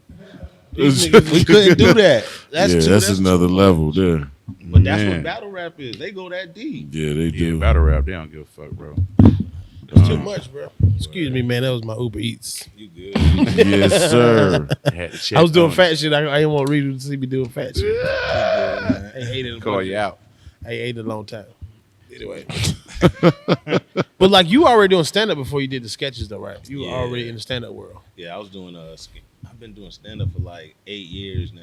These We couldn't do that. That's another level there. But that's Man. what battle rap is. They go that deep. Yeah, they Yeah, do. battle rap, they don't give a fuck, bro. It's too much, bro. Excuse me, man. That was my Uber Eats. You good? Yes, sir. Had to check I was doing on fat shit. I didn't want Reedo to see me doing fat shit. I ate it. it. Call you out. I ate it a long time. Anyway, but like you already doing stand up before you did the sketches, though, right? You were Yeah. already in the stand up world. Yeah, I was doing I've been doing stand up for like 8 years now.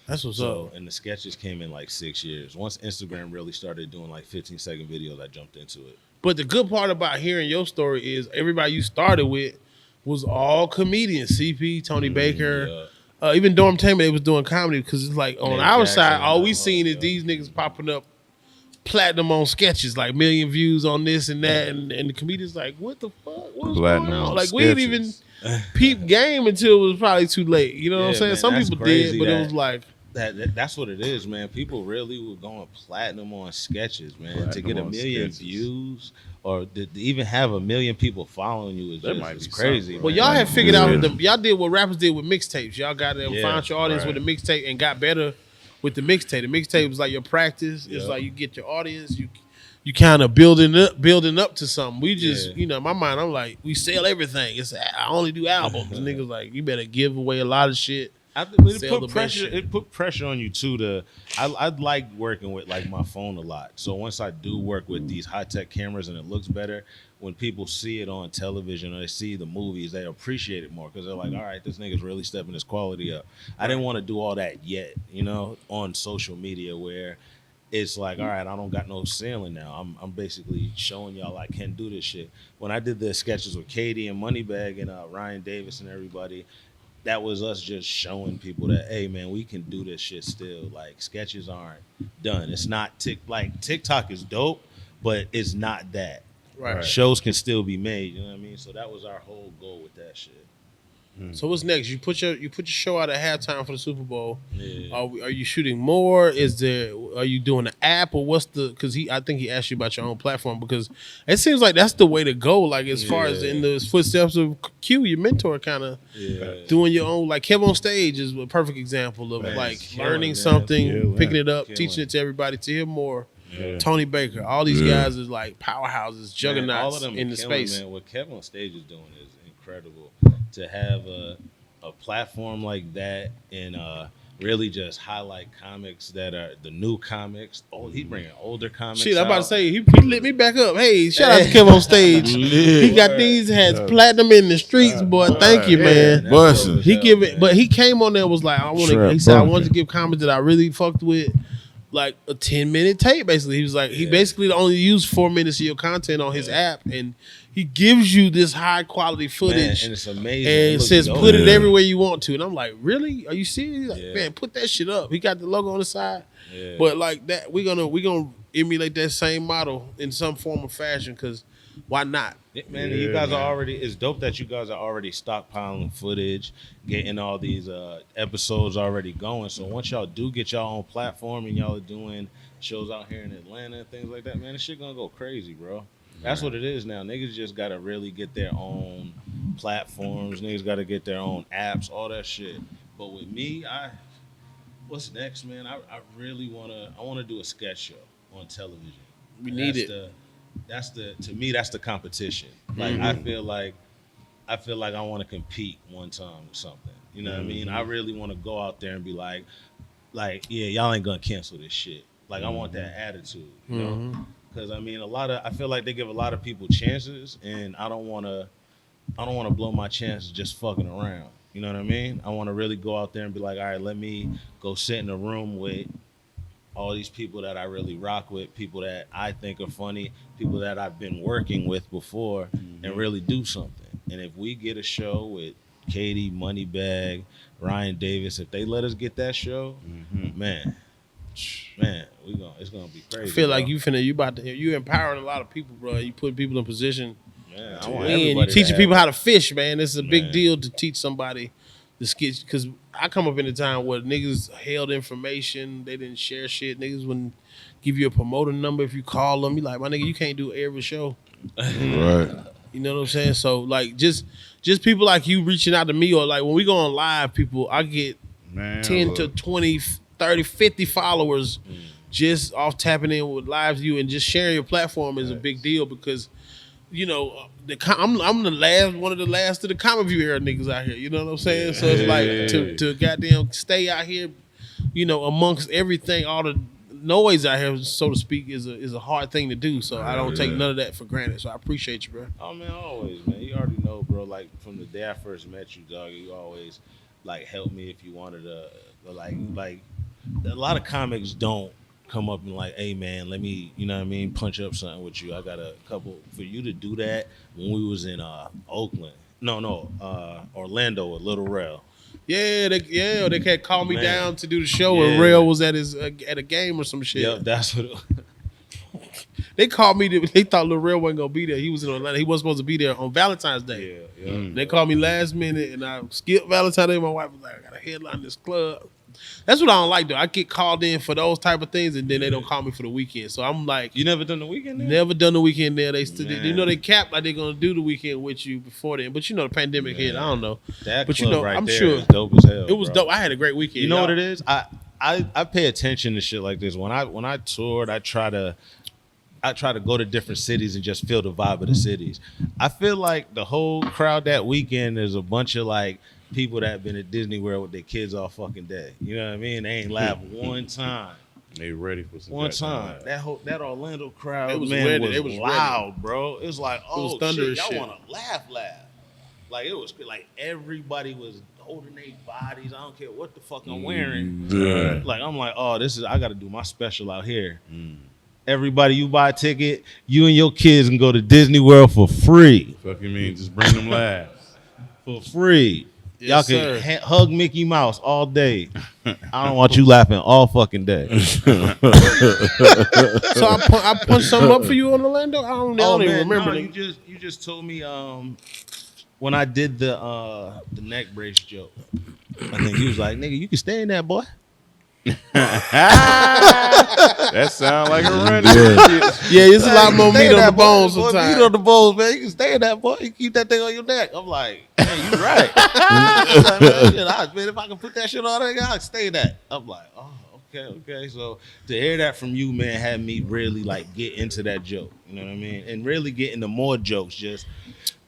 That's what's So, up. and the sketches came in like 6 years. Once Instagram really started doing like 15-second videos, I jumped into it. But the good part about hearing your story is everybody you started with was all comedians. CP, Tony Baker, Yeah. even Dorm Tamer, they was doing comedy because it's like on Nate our Jackson, side, all we oh, seen is yeah. these niggas popping up platinum on sketches, like million views on this and that, and the comedians like, what the fuck? What's Platinum going on? on Like we didn't even peep game until it was probably too late. You know what I'm Yeah, saying? man, Some that's people crazy did, but it that- was like, That's what it is, man. People really were going platinum on sketches, man. Platinum to get a on million sketches. views or to even have a million people following you is That just might it's be crazy. something. well, man. y'all had figured Yeah. out y'all did what rappers did with mixtapes. Y'all got them Yeah, found your audience right. with the mixtape and got better with the mixtape. The mixtape was like your practice. It's Yeah. like you get your audience. You kind of building up to something. We just, Yeah. in my mind, I'm like, we sell everything. I only do albums. Niggas like, you better give away a lot of shit. But it Sell the put best pressure. shit. It put pressure on you too. I like working with like my phone a lot. So once I do work with these high tech cameras and it looks better, when people see it on television or they see the movies, they appreciate it more because they're like, all right, this nigga's really stepping his quality up. I didn't want to do all that yet, on social media where it's like, all right, I don't got no ceiling now. I'm basically showing y'all I can do this shit. When I did the sketches with Katie and Moneybag and Ryan Davis and everybody, that was us just showing people that, hey man, we can do this shit still. Like sketches aren't done. It's not TikTok is dope, but it's not that. Right. Shows can still be made. You know what I mean? So that was our whole goal with that shit. So what's next? You put your show out at halftime for the Super Bowl. Yeah. Are you shooting more? Are you doing an app or what's the? Because I think he asked you about your own platform because it seems like that's the way to go. Like as far as in the footsteps of Q, your mentor, kind of doing your own. Like Kev on Stage is a perfect example of Man, like killing, learning man. something, Killing. picking it up, Killing. teaching it to everybody. To hear more. Yeah. Tony Baker, all these Yeah. guys is like powerhouses, juggernauts Man, all of them in are the killing, space. Man. What Kevin on Stage is doing is incredible. To have a platform like that and really just highlight comics that are the new comics. Oh, he bringing older comics. Shit, I'm about to out. say he lit me back up. Hey, shout out to Kev on Stage. He got these hats platinum in the streets, boy. Thank you, man. That's Bussin'. dope as He hell, give it, man. but he came on there and was like, I want to. Trap He said I bumping. wanted to give comments that I really fucked with, like a 10-minute tape. Basically, he was like, he basically only used 4 minutes of your content on his app, and he gives you this high quality Man, footage. and it's amazing. and It it looks says dope. put it Yeah. everywhere you want to, and I'm like, really? Are you serious? He's like, Yeah. man, put that shit up. He got the logo on the side, Yeah. but like that, we gonna emulate that same model in some form or fashion because why not? Man, you guys are already. It's dope that you guys are already stockpiling footage, getting all these episodes already going. So once y'all do get y'all own platform and y'all are doing shows out here in Atlanta and things like that, man, this shit gonna go crazy, bro. That's what it is now. Niggas just gotta really get their own platforms. Niggas gotta get their own apps, all that shit. But with me, what's next, man? I really wanna do a sketch show on television. We need That's it. To me, that's the competition. Like I feel like I want to compete one time with something. You know what I mean? I really want to go out there and be like, yeah, y'all ain't gonna cancel this shit. Like I want that attitude, you know? Because I mean, I feel like they give a lot of people chances, and I don't want to blow my chances just fucking around. You know what I mean? I want to really go out there and be like, all right, let me go sit in a room with all these people that I really rock with, people that I think are funny, people that I've been working with before, and really do something. And if we get a show with Katie, Moneybag, Ryan Davis, if they let us get that show, man, it's gonna be crazy. I feel like bro. you empowering a lot of people, bro. You putting people in position Man, I to want win. everybody You to teaching have people it. how to fish, man. This is a big Man. deal to teach somebody the skills. Because I come up in a time where niggas held information, they didn't share shit. Niggas wouldn't give you a promoter number if you call them. You like, my nigga, you can't do every show. Right. You know what I'm saying? So like, just people like you reaching out to me, or like when we go on live, people, I get Man, 10 to look. 20, 30, 50 followers just off tapping in with live view, and just sharing your platform is a big deal because, you know, I'm the last, one of the last of the comic view era niggas out here. You know what I'm saying? So it's like to goddamn stay out here, you know, amongst everything, all the noise out here, so to speak, is a hard thing to do. So I don't take none of that for granted. So I appreciate you, bro. Oh man, always, man. You already know, bro. Like from the day I first met you, dog, you always like help me if you wanted to. Like a lot of comics don't come up and like, hey man, let me, you know what I mean, punch up something with you. I got a couple for you to do that when we was in Oakland. Orlando with Little Rel. Yeah, they can't call me Man. down to do the show, Yeah. and Rail was at a game or some shit. Yep, that's what. They called me. They thought Lil Rel wasn't gonna be there. He was in Atlanta. He wasn't supposed to be there on Valentine's Day. Yeah. They called me last minute, and I skipped Valentine's Day. My wife was like, "I got to headline this club." That's what I don't like, though. I get called in for those type of things, and then they don't call me for the weekend. So I'm like, You never done the weekend? There? never done the weekend there. They still, Man. you know, they capped like they're gonna do the weekend with you before then. But you know, the pandemic hit. I don't know. That But club you know, right I'm there sure is dope as hell. it was bro. dope. I had a great weekend. You know what y'all. it is? I pay attention to shit like this. When I toured, I try to go to different cities and just feel the vibe of the cities. I feel like the whole crowd that weekend is a bunch of like people that been at Disney World with their kids all fucking day. You know what I mean? They ain't laughed one time. They ready for some One goddamn time. laugh. That Orlando crowd, It was man, ready. was, It was ready. loud, bro. It was like, was oh thunder shit, as y'all shit. want to laugh. Like it was like everybody was holding their bodies. I don't care what the fuck I'm wearing. Yeah. Like I'm like, oh, I got to do my special out here. Everybody, you buy a ticket, you and your kids can go to Disney World for free. Fuck you mean? Just bring them laughs. For free. Yes, Y'all can sir. hug Mickey Mouse all day. I don't want you laughing all fucking day. So I punched something up for you on Orlando. I don't even remember. no, nigga. you just told me when I did the neck brace joke. I think you was like, nigga, you can stay in that, boy. That sound like a run. Yeah, it's a lot more Stay meat in on the that, boy. bones Boy, sometimes. Meat on the bones, man. You can stay in that, boy. You keep that thing on your neck. I'm like, man, you right. I'm like, man, if I can put that shit on there, I'll stay that. I'm like, oh, okay. So to hear that from you, man, had me really like get into that joke. You know what I mean? And really get into more jokes. Just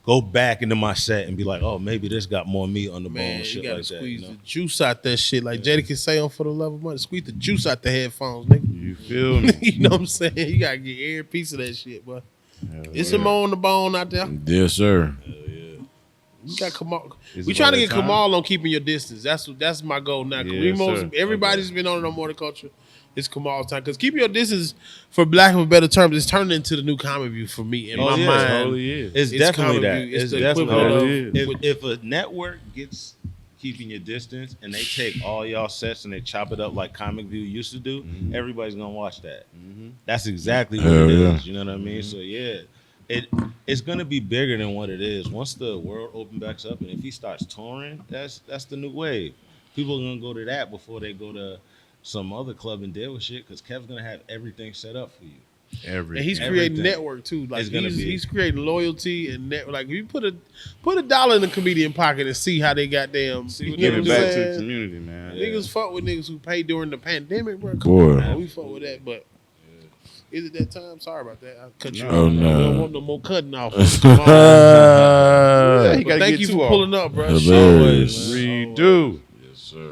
go back into my set and be like, oh, maybe this got more meat on the Man, bone. Shit you gotta like that. squeeze You know? the juice out that shit. Like Jada can say on For the Love of Money, squeeze the juice out the headphones, nigga. You feel me? You know what I'm saying? You gotta get every piece of that shit, boy. It's some more on the bone out there. Yes, sir. You got Kamal. Is We it trying to by get that time? Kamal on keeping your distance. That's my goal now. Yes, Reemo's, sir. everybody's been on it on Morning Culture. It's Kamal's time. Because keeping your distance, for lack of a better term, is turning into the new Comic View for me. In Oh, my yeah, mind, totally is. It's It's definitely Comic that. View. It's It's the definitely equivalent that. of- If a network gets keeping your distance and they take all y'all sets and they chop it up like Comic View used to do, everybody's gonna watch that. That's exactly what Hell it yeah. is. You know what I mean? So yeah, it's gonna be bigger than what it is once the world opens back up. And if he starts touring, that's the new wave. People are gonna go to that before they go to some other club and deal with shit because Kev's gonna have everything set up for you. Everything. and he's creating Everything. network too. Like It's gonna be. he's creating loyalty and network. Like if you put a dollar in the comedian pocket and see how they goddamn See what you know Give what it I'm back to the saying? community, man. Yeah. Niggas fuck with niggas who paid during the pandemic, bro. Come Boy. on, man. We fuck with that, but is it that time? Sorry about that. I cut you No. off. Oh, no. I don't want no more cutting off. Come on. Yeah, he But gotta thank get you two for off. pulling up, bro. Hilarious. Redo. Yes, sir.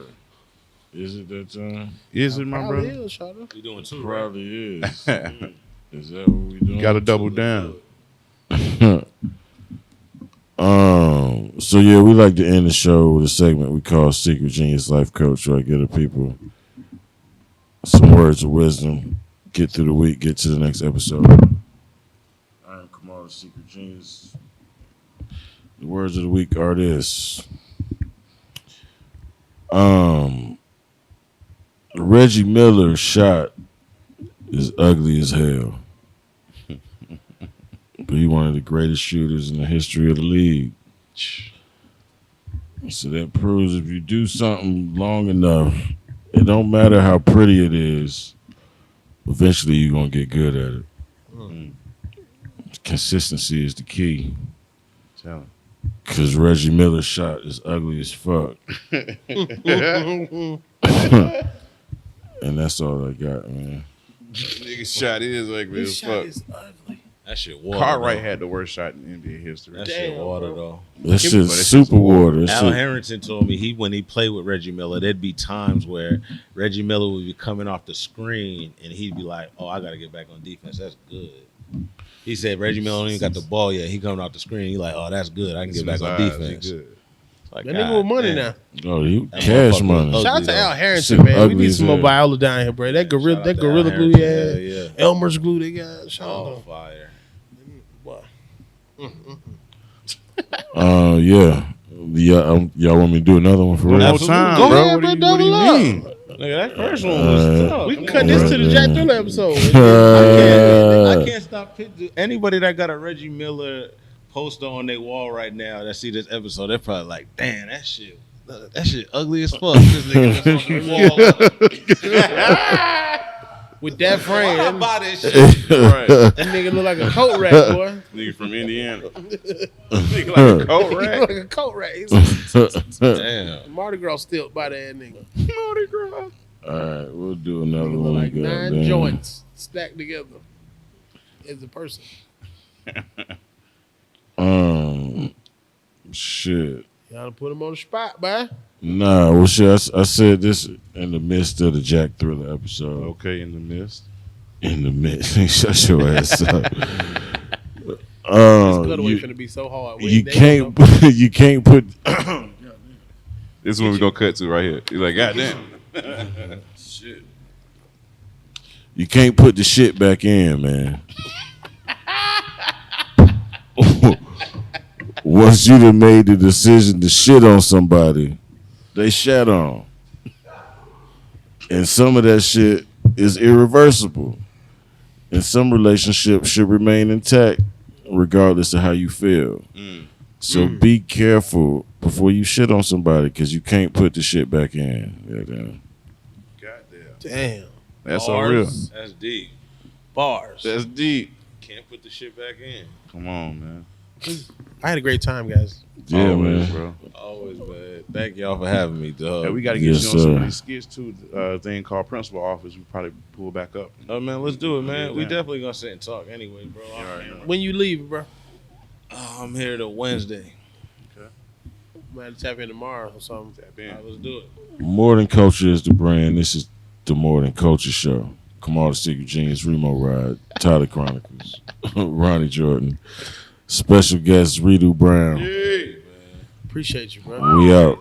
Is it that time? Is it, my Probably brother? is, Shawty. You doing two, right? Probably is. Is that what we doing? You gotta double down. So yeah, we like to end the show with a segment we call Secret Genius Life Coach, where I give the people some words of wisdom, get through the week, get to the next episode. I am Kamal, the Secret Genius. The words of the week are this: Reggie Miller's shot is ugly as hell. But he one of the greatest shooters in the history of the league. So that proves if you do something long enough, it don't matter how pretty it is, eventually you're going to get good at it. Consistency is the key. Tell him. Because Reggie Miller's shot is ugly as fuck. And that's all I got, man. Nigga's shot is ugly as fuck. ugly. That shit water. Cartwright had the worst shot in NBA history. That shit water though. That shit's super water. Al Harrington told me when he played with Reggie Miller, there'd be times where Reggie Miller would be coming off the screen and he'd be like, "Oh, I gotta get back on defense. That's good." He said Reggie Miller ain't even got the ball yet. He coming off the screen. He like, "Oh, that's good. I can get back on defense." Like, that nigga with money now. Oh, he cash money. Shout out to Al Harrington, man. We need some more Viola down here, bro. That gorilla glue he had, Elmer's glue they got. Shout out to fire. Boy. Yeah. Y'all want me to do another one for real? One more time, Go bro. ahead, bro. What do Double you up. mean? Nigga, that first one was tough. We can cut this to the Jack Thriller episode. I can't stop anybody that got a Reggie Miller poster on their wall right now that see this episode, they're probably like, "Damn, that shit ugly as fuck." This nigga just on the wall. With that frame, Why I buy this shit? Right. that nigga look like a coat rack, boy. Nigga from Indiana. Nigga like a coat He look rack. like a coat rack. He's Damn. Mardi Gras still by that nigga. Mardi Gras. All right, we'll do another Nigga one. look like 9 goddamn. joints stacked together as a person. Shit. Y'all put him on the spot, boy. Nah, well, shit. I said this in the midst of the Jack Thriller episode. Okay, in the mist. In the midst, shut your ass up. This cutaway finna be so hard. You can't put. This is what we're gonna cut to right here. You're like, goddamn. Shit. You can't put the shit back in, man. Once you done made the decision to shit on somebody, they shat on. And some of that shit is irreversible. And some relationships should remain intact regardless of how you feel. So be careful before you shit on somebody because you can't put the shit back in. Goddamn. Damn. That's so real. That's deep. Bars. That's deep. Can't put the shit back in. Come on, man. I had a great time, guys. Yeah, Always, man. bro. Always, man. Thank y'all for having me, dog. Hey, we got to get Yes, you on some sir. of these skits too. Thing called Principal Office. We probably pull back up. Oh man, let's do it, man. We Yeah. definitely gonna sit and talk anyway, bro. When you leave, bro, I'm here till Wednesday. I'm gonna tap in tomorrow or something. Tap in. All right, let's do it. More Than Culture is the brand. This is the More Than Culture show. Kamal the Secret Genius, Reemo Ride, Tyler Chronicles, Ronnie Jordan. Special guest Reedo Brown. Hey. Appreciate you, bro. We out.